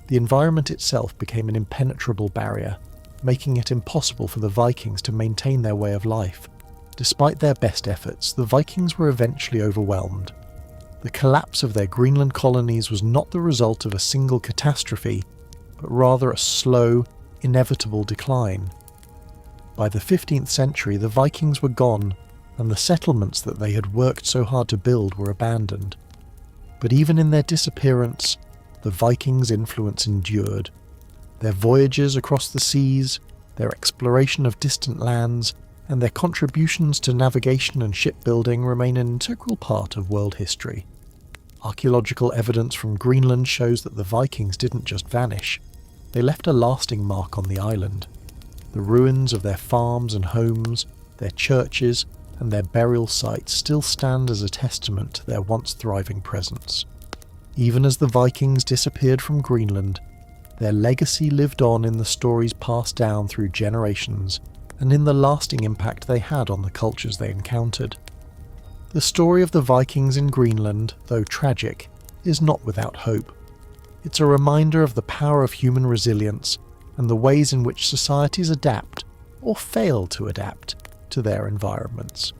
The environment itself became an impenetrable barrier, making it impossible for the Vikings to maintain their way of life. Despite their best efforts, the Vikings were eventually overwhelmed. The collapse of their Greenland colonies was not the result of a single catastrophe, but rather a slow, inevitable decline. By the 15th century, the Vikings were gone, and the settlements that they had worked so hard to build were abandoned. But even in their disappearance, the Vikings' influence endured. Their voyages across the seas, their exploration of distant lands, and their contributions to navigation and shipbuilding remain an integral part of world history. Archaeological evidence from Greenland shows that the Vikings didn't just vanish. They left a lasting mark on the island. The ruins of their farms and homes, their churches, and their burial sites still stand as a testament to their once thriving presence. Even as the Vikings disappeared from Greenland, their legacy lived on in the stories passed down through generations and in the lasting impact they had on the cultures they encountered. The story of the Vikings in Greenland, though tragic, is not without hope. It's a reminder of the power of human resilience and the ways in which societies adapt, or fail to adapt, to their environments.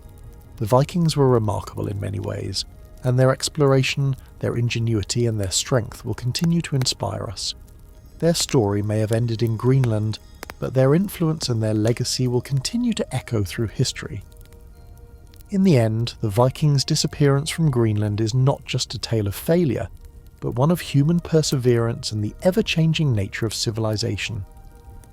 The Vikings were remarkable in many ways, and their exploration, their ingenuity and their strength will continue to inspire us. Their story may have ended in Greenland, but their influence and their legacy will continue to echo through history. In the end, the Vikings' disappearance from Greenland is not just a tale of failure, but one of human perseverance and the ever-changing nature of civilization.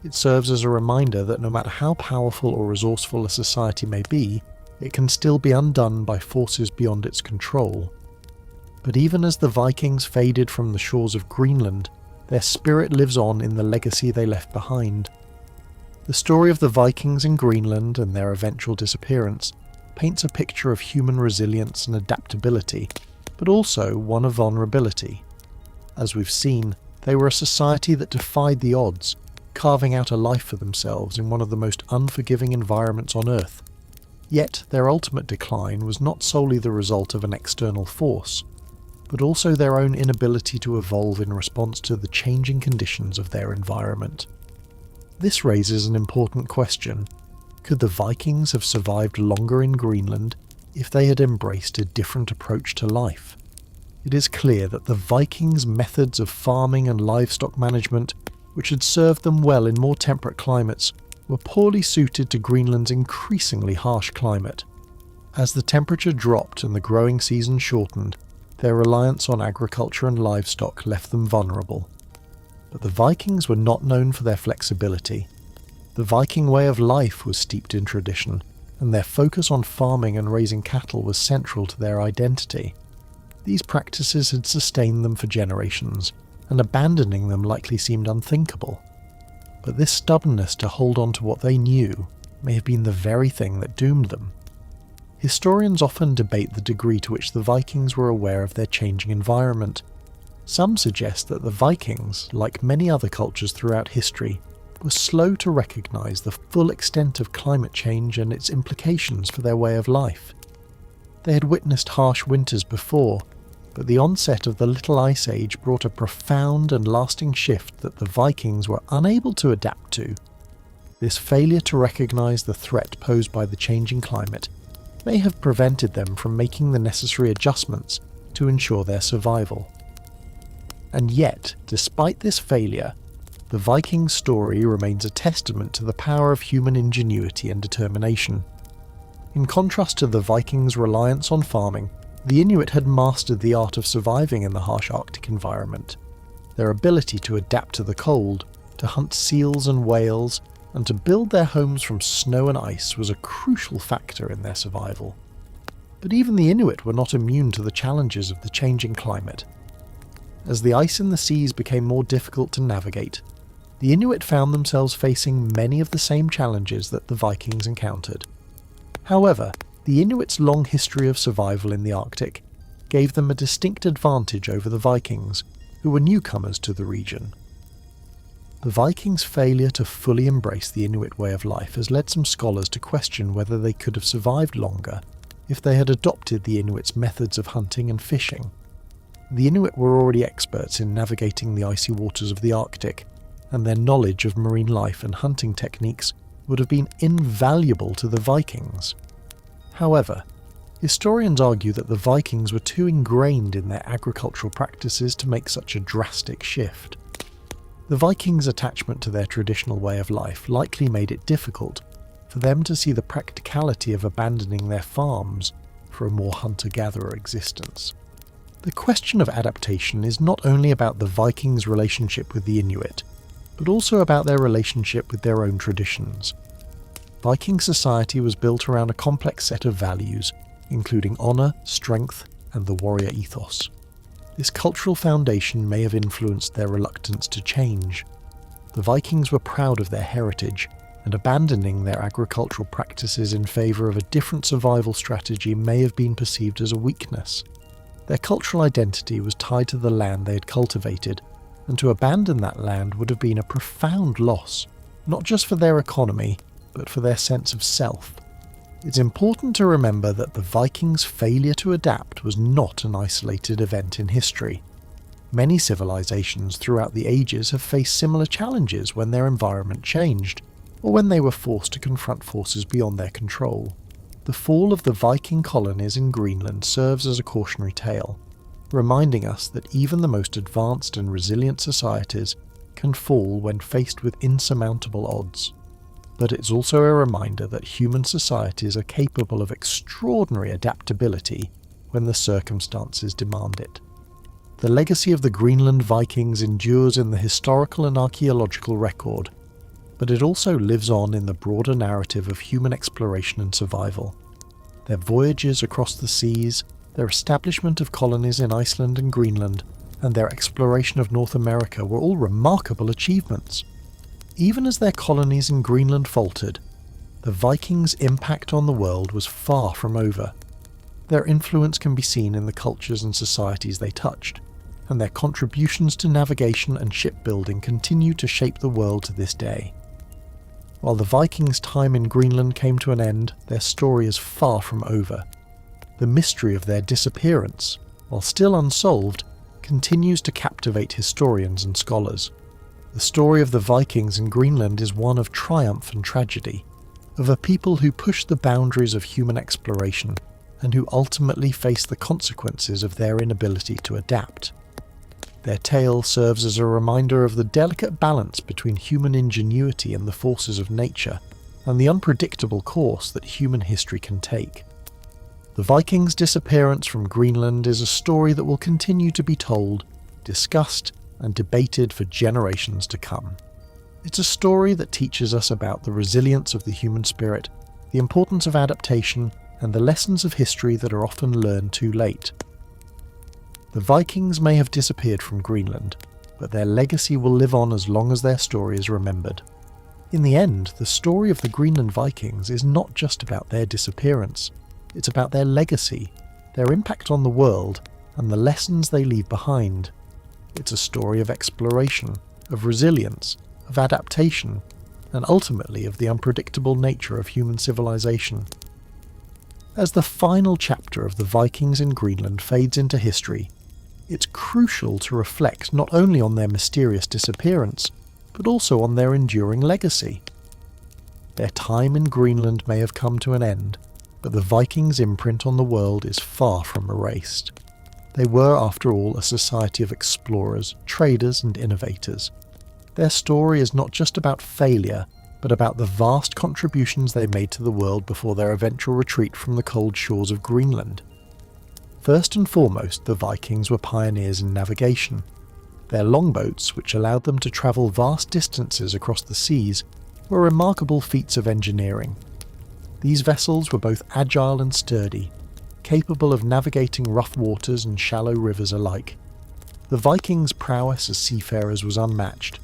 It serves as a reminder that no matter how powerful or resourceful a society may be, it can still be undone by forces beyond its control. But even as the Vikings faded from the shores of Greenland, their spirit lives on in the legacy they left behind. The story of the Vikings in Greenland and their eventual disappearance paints a picture of human resilience and adaptability, but also one of vulnerability. As we've seen, they were a society that defied the odds, carving out a life for themselves in one of the most unforgiving environments on Earth. Yet their ultimate decline was not solely the result of an external force, but also their own inability to evolve in response to the changing conditions of their environment. This raises an important question. Could the Vikings have survived longer in Greenland if they had embraced a different approach to life? It is clear that the Vikings' methods of farming and livestock management, which had served them well in more temperate climates, were poorly suited to Greenland's increasingly harsh climate. As the temperature dropped and the growing season shortened, their reliance on agriculture and livestock left them vulnerable. But the Vikings were not known for their flexibility. The Viking way of life was steeped in tradition, and their focus on farming and raising cattle was central to their identity. These practices had sustained them for generations, and abandoning them likely seemed unthinkable. But this stubbornness to hold on to what they knew may have been the very thing that doomed them. Historians often debate the degree to which the Vikings were aware of their changing environment. Some suggest that the Vikings, like many other cultures throughout history, were slow to recognise the full extent of climate change and its implications for their way of life. They had witnessed harsh winters before, but the onset of the Little Ice Age brought a profound and lasting shift that the Vikings were unable to adapt to. This failure to recognise the threat posed by the changing climate may have prevented them from making the necessary adjustments to ensure their survival. And yet, despite this failure, the Vikings' story remains a testament to the power of human ingenuity and determination. In contrast to the Vikings' reliance on farming, the Inuit had mastered the art of surviving in the harsh Arctic environment. Their ability to adapt to the cold, to hunt seals and whales, and to build their homes from snow and ice was a crucial factor in their survival. But even the Inuit were not immune to the challenges of the changing climate. As the ice in the seas became more difficult to navigate, the Inuit found themselves facing many of the same challenges that the Vikings encountered. However, the Inuits' long history of survival in the Arctic gave them a distinct advantage over the Vikings, who were newcomers to the region. The Vikings' failure to fully embrace the Inuit way of life has led some scholars to question whether they could have survived longer if they had adopted the Inuits' methods of hunting and fishing. The Inuit were already experts in navigating the icy waters of the Arctic, and their knowledge of marine life and hunting techniques would have been invaluable to the Vikings. However, historians argue that the Vikings were too ingrained in their agricultural practices to make such a drastic shift. The Vikings' attachment to their traditional way of life likely made it difficult for them to see the practicality of abandoning their farms for a more hunter-gatherer existence. The question of adaptation is not only about the Vikings' relationship with the Inuit, but also about their relationship with their own traditions. Viking society was built around a complex set of values, including honour, strength, and the warrior ethos. This cultural foundation may have influenced their reluctance to change. The Vikings were proud of their heritage, and abandoning their agricultural practices in favour of a different survival strategy may have been perceived as a weakness. Their cultural identity was tied to the land they had cultivated, and to abandon that land would have been a profound loss, not just for their economy, but for their sense of self. It's important to remember that the Vikings' failure to adapt was not an isolated event in history. Many civilizations throughout the ages have faced similar challenges when their environment changed, or when they were forced to confront forces beyond their control. The fall of the Viking colonies in Greenland serves as a cautionary tale, reminding us that even the most advanced and resilient societies can fall when faced with insurmountable odds. But it's also a reminder that human societies are capable of extraordinary adaptability when the circumstances demand it. The legacy of the Greenland Vikings endures in the historical and archaeological record, but it also lives on in the broader narrative of human exploration and survival. Their voyages across the seas, their establishment of colonies in Iceland and Greenland, and their exploration of North America were all remarkable achievements. Even as their colonies in Greenland faltered, the Vikings' impact on the world was far from over. Their influence can be seen in the cultures and societies they touched, and their contributions to navigation and shipbuilding continue to shape the world to this day. While the Vikings' time in Greenland came to an end, their story is far from over. The mystery of their disappearance, while still unsolved, continues to captivate historians and scholars. The story of the Vikings in Greenland is one of triumph and tragedy, of a people who pushed the boundaries of human exploration and who ultimately faced the consequences of their inability to adapt. Their tale serves as a reminder of the delicate balance between human ingenuity and the forces of nature, and the unpredictable course that human history can take. The Vikings' disappearance from Greenland is a story that will continue to be told, discussed, and debated for generations to come. It's a story that teaches us about the resilience of the human spirit, the importance of adaptation, and the lessons of history that are often learned too late. The Vikings may have disappeared from Greenland, but their legacy will live on as long as their story is remembered. In the end, the story of the Greenland Vikings is not just about their disappearance. It's about their legacy, their impact on the world, and the lessons they leave behind. It's a story of exploration, of resilience, of adaptation, and ultimately of the unpredictable nature of human civilization. As the final chapter of the Vikings in Greenland fades into history, it's crucial to reflect not only on their mysterious disappearance, but also on their enduring legacy. Their time in Greenland may have come to an end, but the Vikings' imprint on the world is far from erased. They were, after all, a society of explorers, traders and innovators. Their story is not just about failure, but about the vast contributions they made to the world before their eventual retreat from the cold shores of Greenland. First and foremost, the Vikings were pioneers in navigation. Their longboats, which allowed them to travel vast distances across the seas, were remarkable feats of engineering. These vessels were both agile and sturdy, capable of navigating rough waters and shallow rivers alike. The Vikings' prowess as seafarers was unmatched,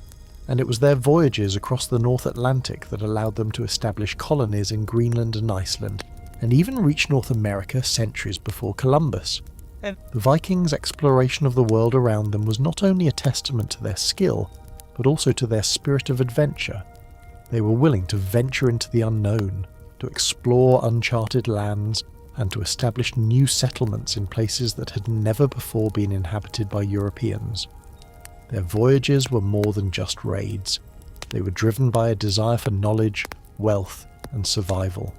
and it was their voyages across the North Atlantic that allowed them to establish colonies in Greenland and Iceland, and even reach North America centuries before Columbus. The Vikings' exploration of the world around them was not only a testament to their skill, but also to their spirit of adventure. They were willing to venture into the unknown, to explore uncharted lands, and to establish new settlements in places that had never before been inhabited by Europeans. Their voyages were more than just raids. They were driven by a desire for knowledge, wealth, and survival.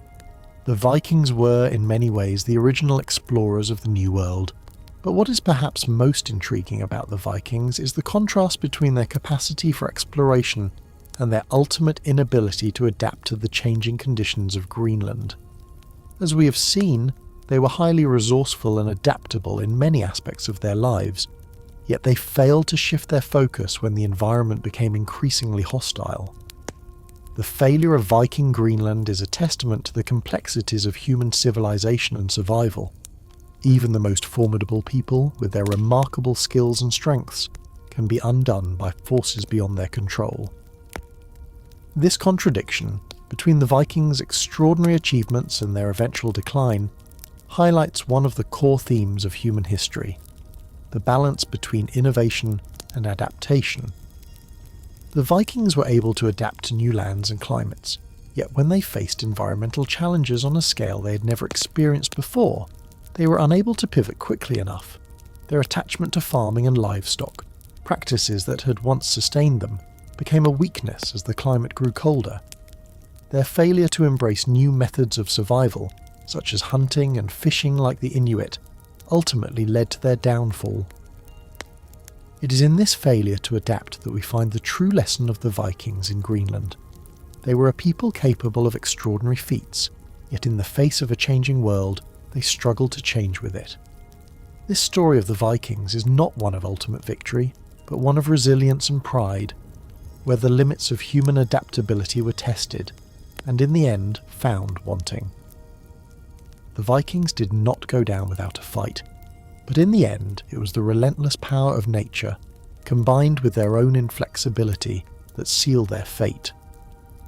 The Vikings were, in many ways, the original explorers of the New World. But what is perhaps most intriguing about the Vikings is the contrast between their capacity for exploration and their ultimate inability to adapt to the changing conditions of Greenland. As we have seen, they were highly resourceful and adaptable in many aspects of their lives, yet they failed to shift their focus when the environment became increasingly hostile. The failure of Viking Greenland is a testament to the complexities of human civilization and survival. Even the most formidable people, with their remarkable skills and strengths, can be undone by forces beyond their control. This contradiction between the Vikings' extraordinary achievements and their eventual decline highlights one of the core themes of human history: the balance between innovation and adaptation. The Vikings were able to adapt to new lands and climates, yet when they faced environmental challenges on a scale they had never experienced before, they were unable to pivot quickly enough. Their attachment to farming and livestock, practices that had once sustained them, became a weakness as the climate grew colder. Their failure to embrace new methods of survival, such as hunting and fishing like the Inuit, ultimately led to their downfall. It is in this failure to adapt that we find the true lesson of the Vikings in Greenland. They were a people capable of extraordinary feats, yet in the face of a changing world, they struggled to change with it. This story of the Vikings is not one of ultimate victory, but one of resilience and pride, where the limits of human adaptability were tested, and in the end found wanting. The Vikings did not go down without a fight, but in the end it was the relentless power of nature, combined with their own inflexibility, that sealed their fate.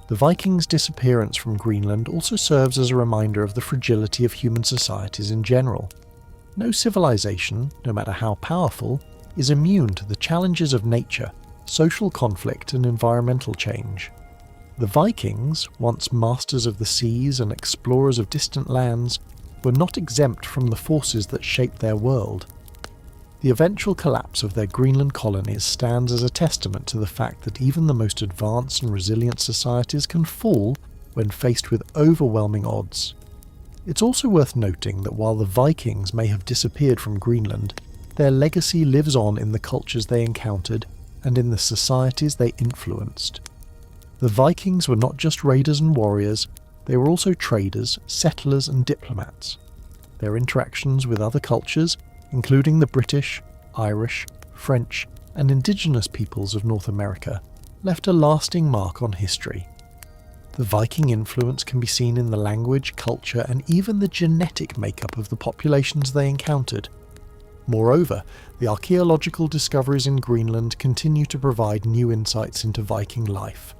The Vikings' disappearance from Greenland also serves as a reminder of the fragility of human societies in general. No civilization, no matter how powerful, is immune to the challenges of nature, social conflict and environmental change. The Vikings, once masters of the seas and explorers of distant lands, were not exempt from the forces that shaped their world. The eventual collapse of their Greenland colonies stands as a testament to the fact that even the most advanced and resilient societies can fall when faced with overwhelming odds. It's also worth noting that while the Vikings may have disappeared from Greenland, their legacy lives on in the cultures they encountered and in the societies they influenced. The Vikings were not just raiders and warriors, they were also traders, settlers and diplomats. Their interactions with other cultures, including the British, Irish, French and indigenous peoples of North America, left a lasting mark on history. The Viking influence can be seen in the language, culture and even the genetic makeup of the populations they encountered. Moreover, the archaeological discoveries in Greenland continue to provide new insights into Viking life.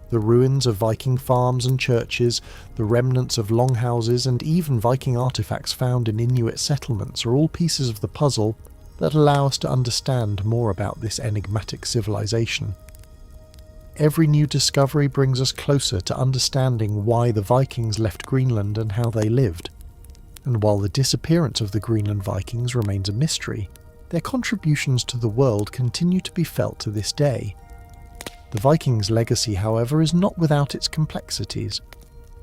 The ruins of Viking farms and churches, the remnants of longhouses and even Viking artifacts found in Inuit settlements are all pieces of the puzzle that allow us to understand more about this enigmatic civilization. Every new discovery brings us closer to understanding why the Vikings left Greenland and how they lived. And while the disappearance of the Greenland Vikings remains a mystery, their contributions to the world continue to be felt to this day. The Vikings' legacy, however, is not without its complexities.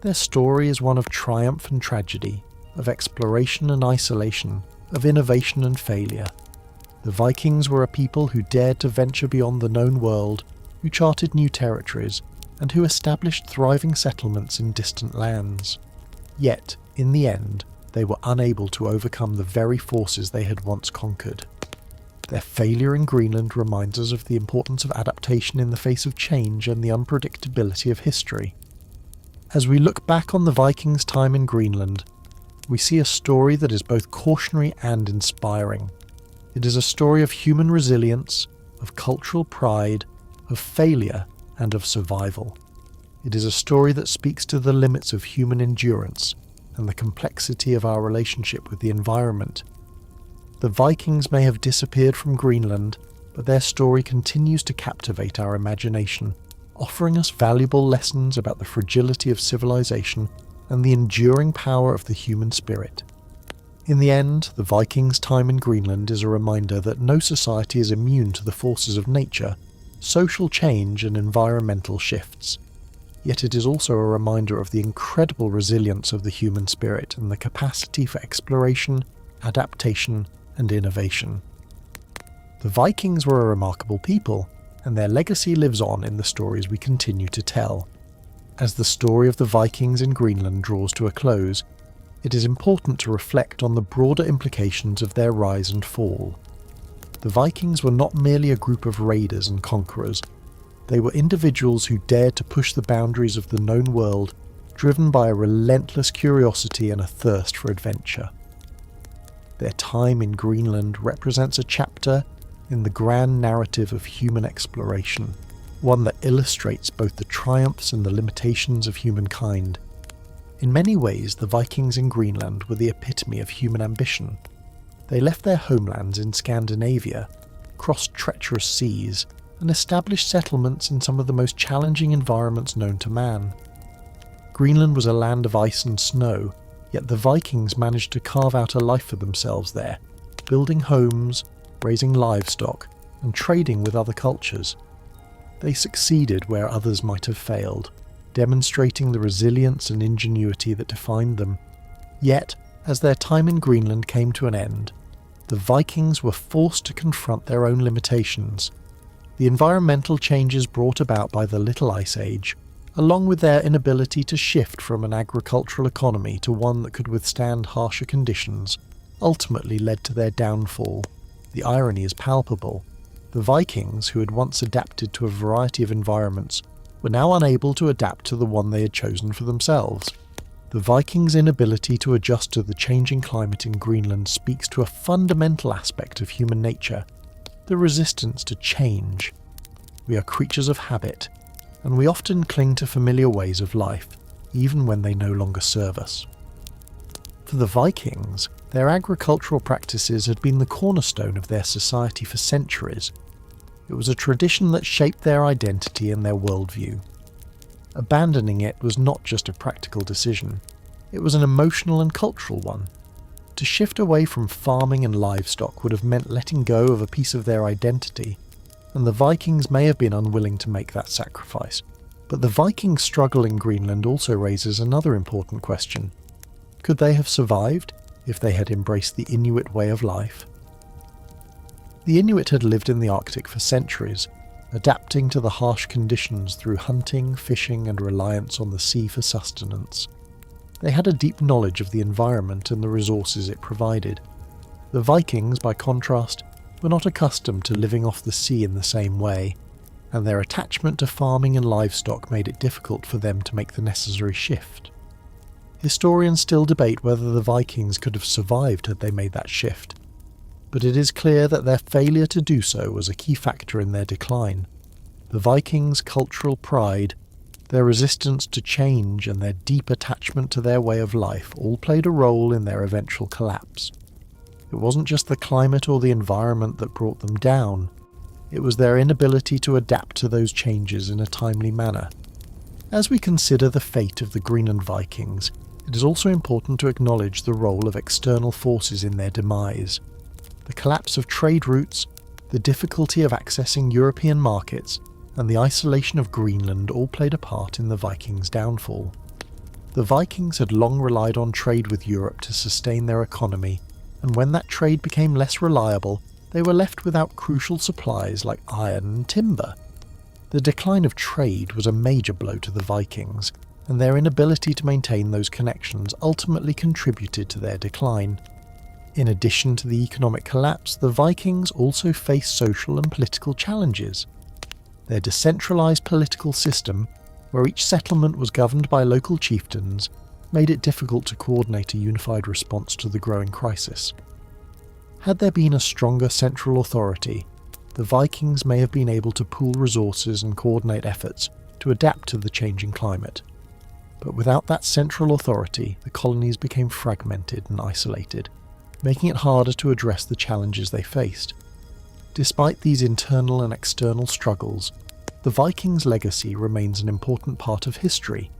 Their story is one of triumph and tragedy, of exploration and isolation, of innovation and failure. The Vikings were a people who dared to venture beyond the known world, who charted new territories, and who established thriving settlements in distant lands. Yet, in the end, they were unable to overcome the very forces they had once conquered. Their failure in Greenland reminds us of the importance of adaptation in the face of change and the unpredictability of history. As we look back on the Vikings' time in Greenland, we see a story that is both cautionary and inspiring. It is a story of human resilience, of cultural pride, of failure, and of survival. It is a story that speaks to the limits of human endurance and the complexity of our relationship with the environment. The Vikings may have disappeared from Greenland, but their story continues to captivate our imagination, offering us valuable lessons about the fragility of civilization and the enduring power of the human spirit. In the end, the Vikings' time in Greenland is a reminder that no society is immune to the forces of nature, social change and environmental shifts. Yet it is also a reminder of the incredible resilience of the human spirit and the capacity for exploration, adaptation, and innovation. The Vikings were a remarkable people, and their legacy lives on in the stories we continue to tell. As the story of the Vikings in Greenland draws to a close, it is important to reflect on the broader implications of their rise and fall. The Vikings were not merely a group of raiders and conquerors. They were individuals who dared to push the boundaries of the known world, driven by a relentless curiosity and a thirst for adventure. Their time in Greenland represents a chapter in the grand narrative of human exploration, one that illustrates both the triumphs and the limitations of humankind. In many ways, the Vikings in Greenland were the epitome of human ambition. They left their homelands in Scandinavia, crossed treacherous seas, and established settlements in some of the most challenging environments known to man. Greenland was a land of ice and snow, yet the Vikings managed to carve out a life for themselves there, building homes, raising livestock, and trading with other cultures. They succeeded where others might have failed, demonstrating the resilience and ingenuity that defined them. Yet, as their time in Greenland came to an end, the Vikings were forced to confront their own limitations. The environmental changes brought about by the Little Ice Age, along with their inability to shift from an agricultural economy to one that could withstand harsher conditions, ultimately led to their downfall. The irony is palpable. The Vikings, who had once adapted to a variety of environments, were now unable to adapt to the one they had chosen for themselves. The Vikings' inability to adjust to the changing climate in Greenland speaks to a fundamental aspect of human nature, the resistance to change. We are creatures of habit, and we often cling to familiar ways of life, even when they no longer serve us. For the Vikings, their agricultural practices had been the cornerstone of their society for centuries. It was a tradition that shaped their identity and their worldview. Abandoning it was not just a practical decision, it was an emotional and cultural one. To shift away from farming and livestock would have meant letting go of a piece of their identity, and the Vikings may have been unwilling to make that sacrifice. But the Vikings' struggle in Greenland also raises another important question. Could they have survived if they had embraced the Inuit way of life? The Inuit had lived in the Arctic for centuries, adapting to the harsh conditions through hunting, fishing, and reliance on the sea for sustenance. They had a deep knowledge of the environment and the resources it provided. The Vikings, by contrast, were not accustomed to living off the sea in the same way, and their attachment to farming and livestock made it difficult for them to make the necessary shift. Historians still debate whether the Vikings could have survived had they made that shift, but it is clear that their failure to do so was a key factor in their decline. The Vikings' cultural pride, their resistance to change, and their deep attachment to their way of life all played a role in their eventual collapse. It wasn't just the climate or the environment that brought them down, it was their inability to adapt to those changes in a timely manner. As we consider the fate of the Greenland Vikings, it is also important to acknowledge the role of external forces in their demise. The collapse of trade routes, the difficulty of accessing European markets, and the isolation of Greenland all played a part in the Vikings' downfall. The Vikings had long relied on trade with Europe to sustain their economy, and when that trade became less reliable, they were left without crucial supplies like iron and timber. The decline of trade was a major blow to the Vikings, and their inability to maintain those connections ultimately contributed to their decline. In addition to the economic collapse, the Vikings also faced social and political challenges. Their decentralised political system, where each settlement was governed by local chieftains, made it difficult to coordinate a unified response to the growing crisis. Had there been a stronger central authority, the Vikings may have been able to pool resources and coordinate efforts to adapt to the changing climate. But without that central authority, the colonies became fragmented and isolated, making it harder to address the challenges they faced. Despite these internal and external struggles, the Vikings' legacy remains an important part of history.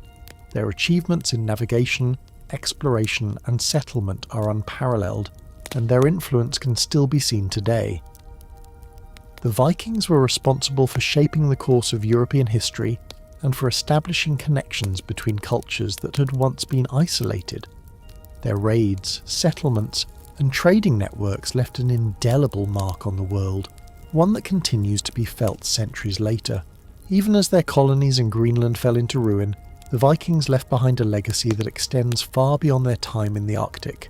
Their achievements in navigation, exploration, and settlement are unparalleled, and their influence can still be seen today. The Vikings were responsible for shaping the course of European history and for establishing connections between cultures that had once been isolated. Their raids, settlements, and trading networks left an indelible mark on the world, one that continues to be felt centuries later. Even as their colonies in Greenland fell into ruin, the Vikings left behind a legacy that extends far beyond their time in the Arctic.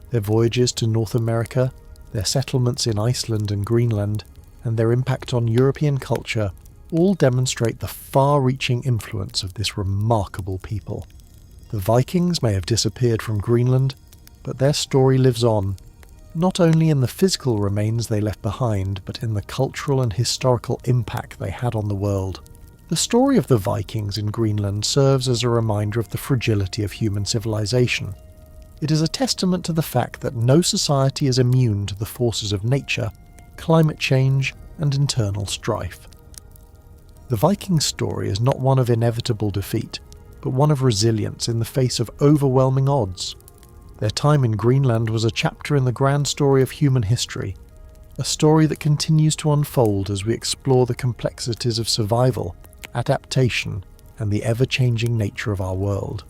Their voyages to North America, their settlements in Iceland and Greenland, and their impact on European culture all demonstrate the far-reaching influence of this remarkable people. The Vikings may have disappeared from Greenland, but their story lives on, not only in the physical remains they left behind, but in the cultural and historical impact they had on the world. The story of the Vikings in Greenland serves as a reminder of the fragility of human civilization. It is a testament to the fact that no society is immune to the forces of nature, climate change, and internal strife. The Viking story is not one of inevitable defeat, but one of resilience in the face of overwhelming odds. Their time in Greenland was a chapter in the grand story of human history, a story that continues to unfold as we explore the complexities of survival, adaptation, and the ever-changing nature of our world.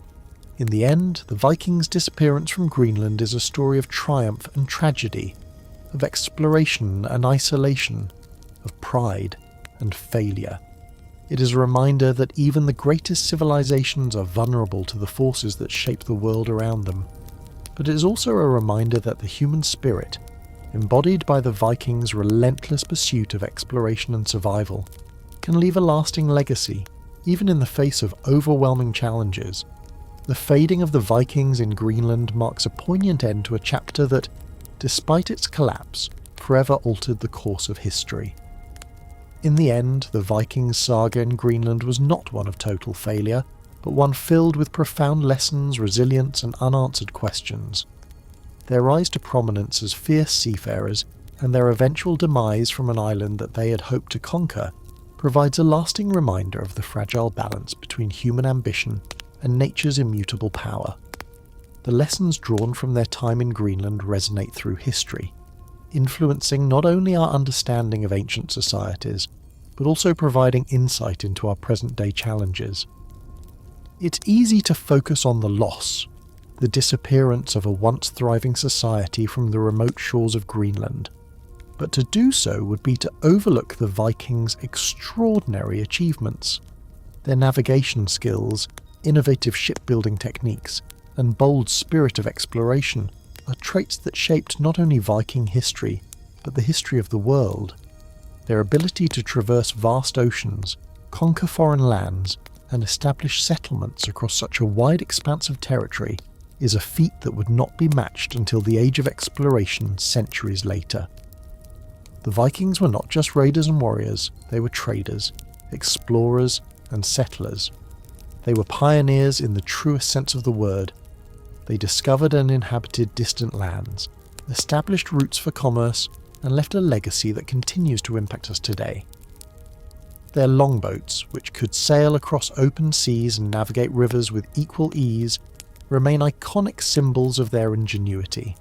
In the end, the Vikings' disappearance from Greenland is a story of triumph and tragedy, of exploration and isolation, of pride and failure. It is a reminder that even the greatest civilizations are vulnerable to the forces that shape the world around them. But it is also a reminder that the human spirit, embodied by the Vikings' relentless pursuit of exploration and survival, can leave a lasting legacy, even in the face of overwhelming challenges. The fading of the Vikings in Greenland marks a poignant end to a chapter that, despite its collapse, forever altered the course of history. In the end, the Vikings' saga in Greenland was not one of total failure, but one filled with profound lessons, resilience, and unanswered questions. Their rise to prominence as fierce seafarers, and their eventual demise from an island that they had hoped to conquer, provides a lasting reminder of the fragile balance between human ambition and nature's immutable power. The lessons drawn from their time in Greenland resonate through history, influencing not only our understanding of ancient societies, but also providing insight into our present-day challenges. It's easy to focus on the loss, the disappearance of a once thriving society from the remote shores of Greenland, but to do so would be to overlook the Vikings' extraordinary achievements. Their navigation skills, innovative shipbuilding techniques, and bold spirit of exploration are traits that shaped not only Viking history, but the history of the world. Their ability to traverse vast oceans, conquer foreign lands, and establish settlements across such a wide expanse of territory is a feat that would not be matched until the age of exploration centuries later. The Vikings were not just raiders and warriors, they were traders, explorers, and settlers. They were pioneers in the truest sense of the word. They discovered and inhabited distant lands, established routes for commerce, and left a legacy that continues to impact us today. Their longboats, which could sail across open seas and navigate rivers with equal ease, remain iconic symbols of their ingenuity.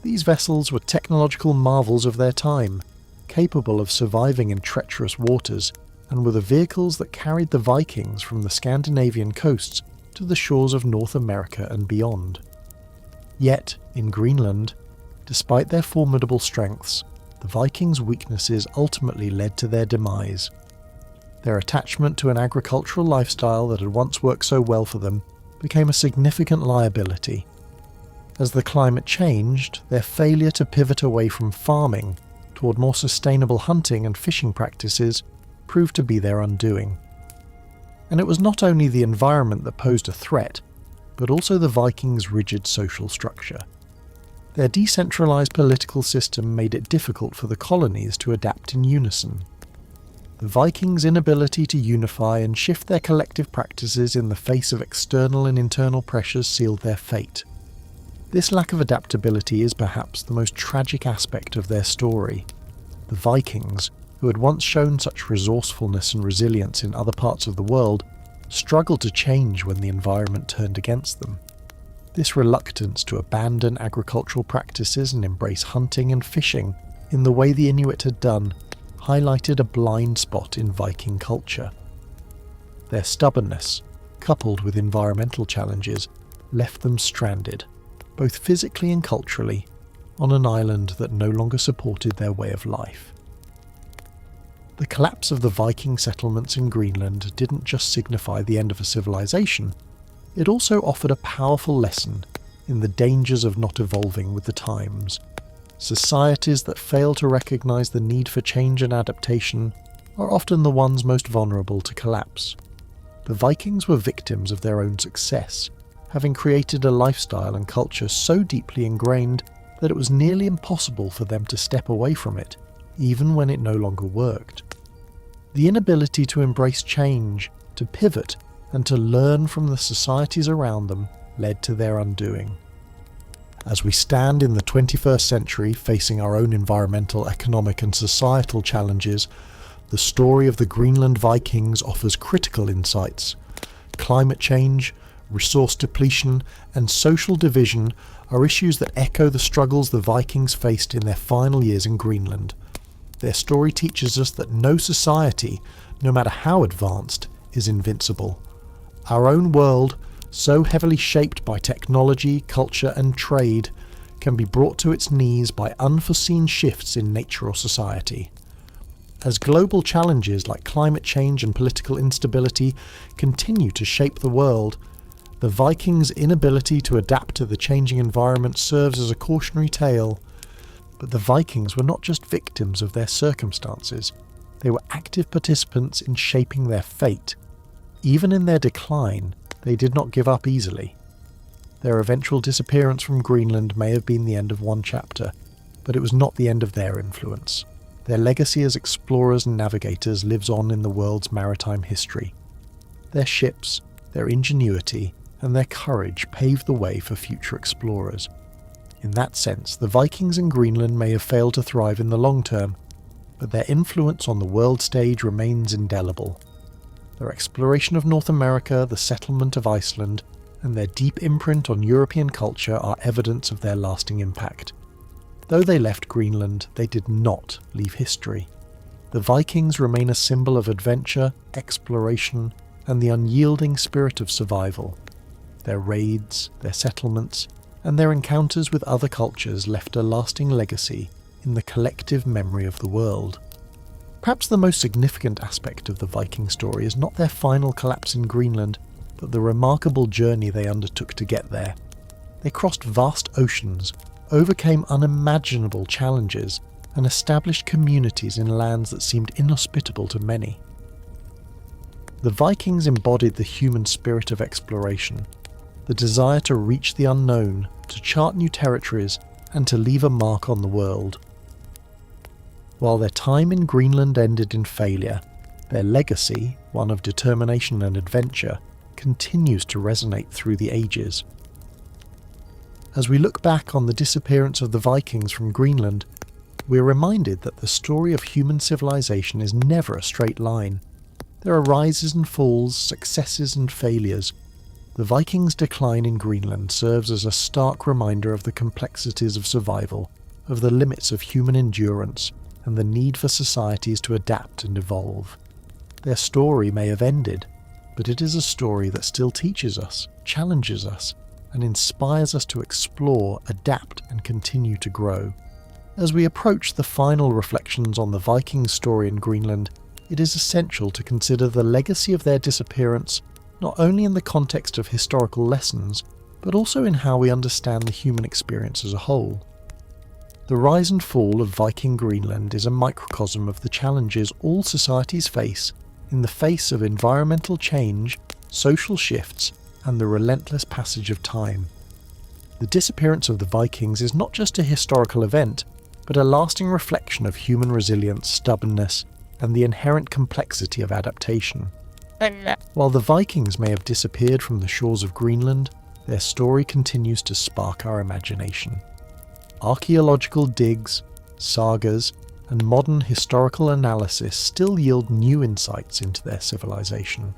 These vessels were technological marvels of their time, capable of surviving in treacherous waters and were the vehicles that carried the Vikings from the Scandinavian coasts to the shores of North America and beyond. Yet, in Greenland, despite their formidable strengths, the Vikings' weaknesses ultimately led to their demise. Their attachment to an agricultural lifestyle that had once worked so well for them became a significant liability. As the climate changed, their failure to pivot away from farming toward more sustainable hunting and fishing practices proved to be their undoing. And it was not only the environment that posed a threat, but also the Vikings' rigid social structure. Their decentralized political system made it difficult for the colonies to adapt in unison. The Vikings' inability to unify and shift their collective practices in the face of external and internal pressures sealed their fate. This lack of adaptability is perhaps the most tragic aspect of their story. The Vikings, who had once shown such resourcefulness and resilience in other parts of the world, struggled to change when the environment turned against them. This reluctance to abandon agricultural practices and embrace hunting and fishing in the way the Inuit had done highlighted a blind spot in Viking culture. Their stubbornness, coupled with environmental challenges, left them stranded, both physically and culturally, on an island that no longer supported their way of life. The collapse of the Viking settlements in Greenland didn't just signify the end of a civilization, it also offered a powerful lesson in the dangers of not evolving with the times. Societies that fail to recognize the need for change and adaptation are often the ones most vulnerable to collapse. The Vikings were victims of their own success, having created a lifestyle and culture so deeply ingrained that it was nearly impossible for them to step away from it, even when it no longer worked. The inability to embrace change, to pivot, and to learn from the societies around them led to their undoing. As we stand in the 21st century facing our own environmental, economic and societal challenges, the story of the Greenland Vikings offers critical insights. Climate change, resource depletion and social division are issues that echo the struggles the Vikings faced in their final years in Greenland. Their story teaches us that no society, no matter how advanced, is invincible. Our own world, so heavily shaped by technology, culture and trade, can be brought to its knees by unforeseen shifts in nature or society. As global challenges like climate change and political instability continue to shape the world, the Vikings' inability to adapt to the changing environment serves as a cautionary tale. But the Vikings were not just victims of their circumstances, they were active participants in shaping their fate. Even in their decline, they did not give up easily. Their eventual disappearance from Greenland may have been the end of one chapter, but it was not the end of their influence. Their legacy as explorers and navigators lives on in the world's maritime history. Their ships, their ingenuity, and their courage paved the way for future explorers. In that sense, the Vikings in Greenland may have failed to thrive in the long term, but their influence on the world stage remains indelible. Their exploration of North America, the settlement of Iceland, and their deep imprint on European culture are evidence of their lasting impact. Though they left Greenland, they did not leave history. The Vikings remain a symbol of adventure, exploration, and the unyielding spirit of survival. Their raids, their settlements, and their encounters with other cultures left a lasting legacy in the collective memory of the world. Perhaps the most significant aspect of the Viking story is not their final collapse in Greenland, but the remarkable journey they undertook to get there. They crossed vast oceans, overcame unimaginable challenges, and established communities in lands that seemed inhospitable to many. The Vikings embodied the human spirit of exploration, the desire to reach the unknown, to chart new territories, and to leave a mark on the world. While their time in Greenland ended in failure, their legacy, one of determination and adventure, continues to resonate through the ages. As we look back on the disappearance of the Vikings from Greenland, we are reminded that the story of human civilization is never a straight line. There are rises and falls, successes and failures. The Vikings' decline in Greenland serves as a stark reminder of the complexities of survival, of the limits of human endurance, and the need for societies to adapt and evolve. Their story may have ended, but it is a story that still teaches us, challenges us, and inspires us to explore, adapt, and continue to grow. As we approach the final reflections on the Vikings' story in Greenland, it is essential to consider the legacy of their disappearance not only in the context of historical lessons, but also in how we understand the human experience as a whole. The rise and fall of Viking Greenland is a microcosm of the challenges all societies face in the face of environmental change, social shifts, and the relentless passage of time. The disappearance of the Vikings is not just a historical event, but a lasting reflection of human resilience, stubbornness, and the inherent complexity of adaptation. While the Vikings may have disappeared from the shores of Greenland, their story continues to spark our imagination. Archaeological digs, sagas, and modern historical analysis still yield new insights into their civilization.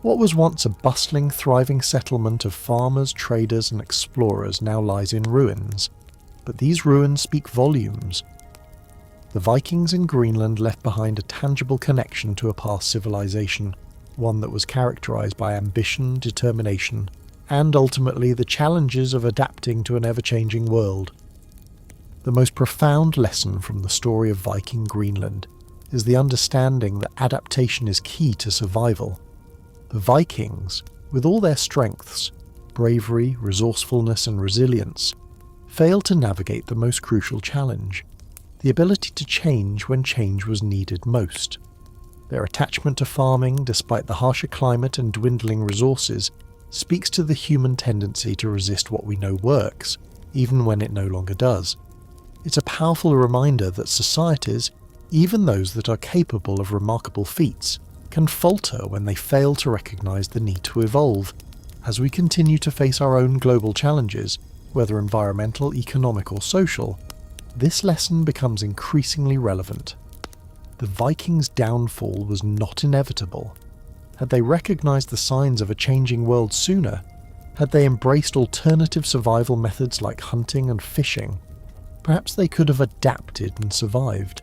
What was once a bustling, thriving settlement of farmers, traders, and explorers now lies in ruins, but these ruins speak volumes. The Vikings in Greenland left behind a tangible connection to a past civilization, one that was characterized by ambition, determination, and ultimately the challenges of adapting to an ever-changing world. The most profound lesson from the story of Viking Greenland is the understanding that adaptation is key to survival. The Vikings, with all their strengths, bravery, resourcefulness, and resilience, failed to navigate the most crucial challenge: the ability to change when change was needed most. Their attachment to farming, despite the harsher climate and dwindling resources, speaks to the human tendency to resist what we know works, even when it no longer does. It's a powerful reminder that societies, even those that are capable of remarkable feats, can falter when they fail to recognize the need to evolve. As we continue to face our own global challenges, whether environmental, economic, or social, this lesson becomes increasingly relevant. The Vikings' downfall was not inevitable. Had they recognized the signs of a changing world sooner, had they embraced alternative survival methods like hunting and fishing, perhaps they could have adapted and survived.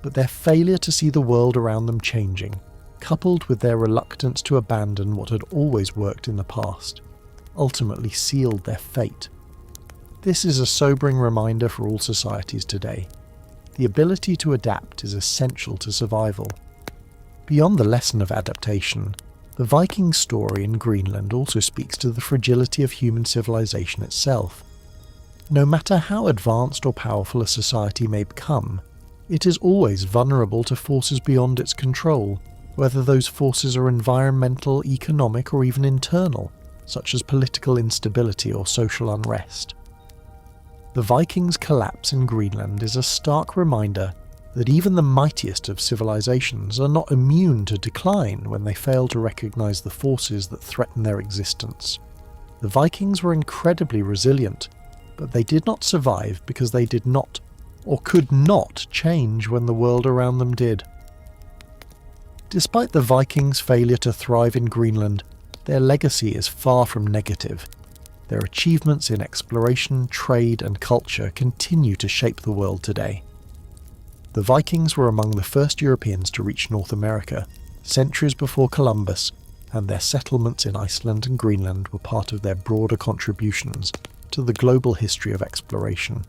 But their failure to see the world around them changing, coupled with their reluctance to abandon what had always worked in the past, ultimately sealed their fate. This is a sobering reminder for all societies today. The ability to adapt is essential to survival. Beyond the lesson of adaptation, the Viking story in Greenland also speaks to the fragility of human civilization itself. No matter how advanced or powerful a society may become, it is always vulnerable to forces beyond its control, whether those forces are environmental, economic, or even internal, such as political instability or social unrest. The Vikings' collapse in Greenland is a stark reminder that even the mightiest of civilizations are not immune to decline when they fail to recognize the forces that threaten their existence. The Vikings were incredibly resilient, but they did not survive because they did not, or could not, change when the world around them did. Despite the Vikings' failure to thrive in Greenland, their legacy is far from negative. Their achievements in exploration, trade, and culture continue to shape the world today. The Vikings were among the first Europeans to reach North America, centuries before Columbus, and their settlements in Iceland and Greenland were part of their broader contributions to the global history of exploration.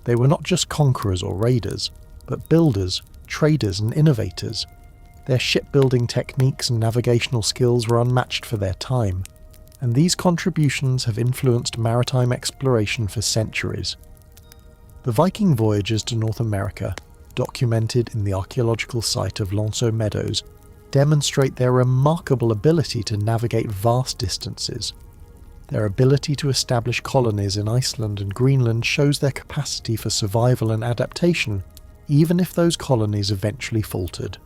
They were not just conquerors or raiders, but builders, traders, and innovators. Their shipbuilding techniques and navigational skills were unmatched for their time, and these contributions have influenced maritime exploration for centuries. The Viking voyages to North America, documented in the archaeological site of Lanceau Meadows, demonstrate their remarkable ability to navigate vast distances. Their ability to establish colonies in Iceland and Greenland shows their capacity for survival and adaptation, even if those colonies eventually faltered.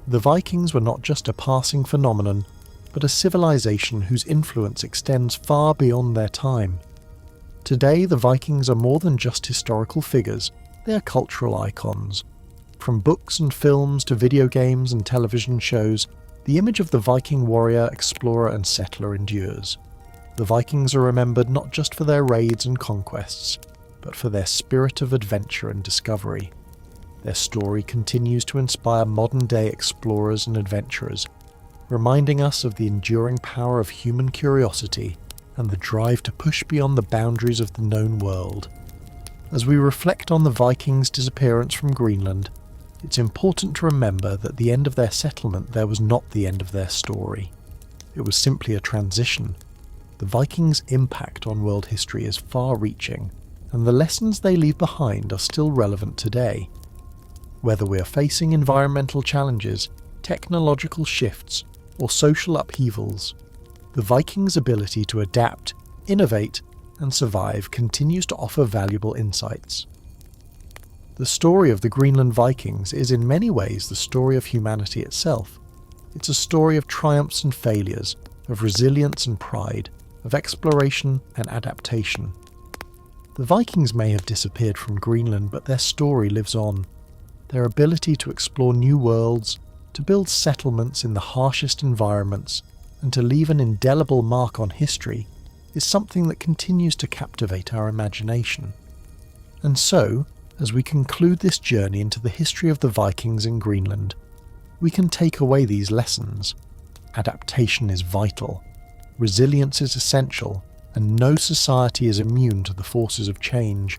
The Vikings were not just a passing phenomenon, but a civilization whose influence extends far beyond their time. Today, the Vikings are more than just historical figures, they are cultural icons. From books and films to video games and television shows, the image of the Viking warrior, explorer, and settler endures. The Vikings are remembered not just for their raids and conquests, but for their spirit of adventure and discovery. their story continues to inspire modern-day explorers and adventurers, reminding us of the enduring power of human curiosity and the drive to push beyond the boundaries of the known world. As we reflect on the Vikings' disappearance from Greenland, it's important to remember that the end of their settlement there was not the end of their story. It was simply a transition. The Vikings' impact on world history is far-reaching, and the lessons they leave behind are still relevant today. Whether we are facing environmental challenges, technological shifts, or social upheavals, the Vikings' ability to adapt, innovate, and survive continues to offer valuable insights. The story of the Greenland Vikings is in many ways the story of humanity itself. It's a story of triumphs and failures, of resilience and pride, of exploration and adaptation. The Vikings may have disappeared from Greenland, but their story lives on. Their ability to explore new worlds, to build settlements in the harshest environments, and to leave an indelible mark on history is something that continues to captivate our imagination. And so, as we conclude this journey into the history of the Vikings in Greenland, we can take away these lessons. Adaptation is vital, resilience is essential, and no society is immune to the forces of change.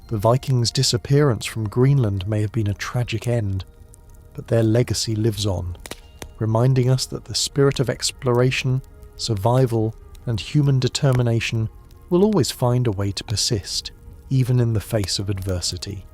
The Vikings' disappearance from Greenland may have been a tragic end, but their legacy lives on, reminding us that the spirit of exploration, survival, and human determination will always find a way to persist, even in the face of adversity.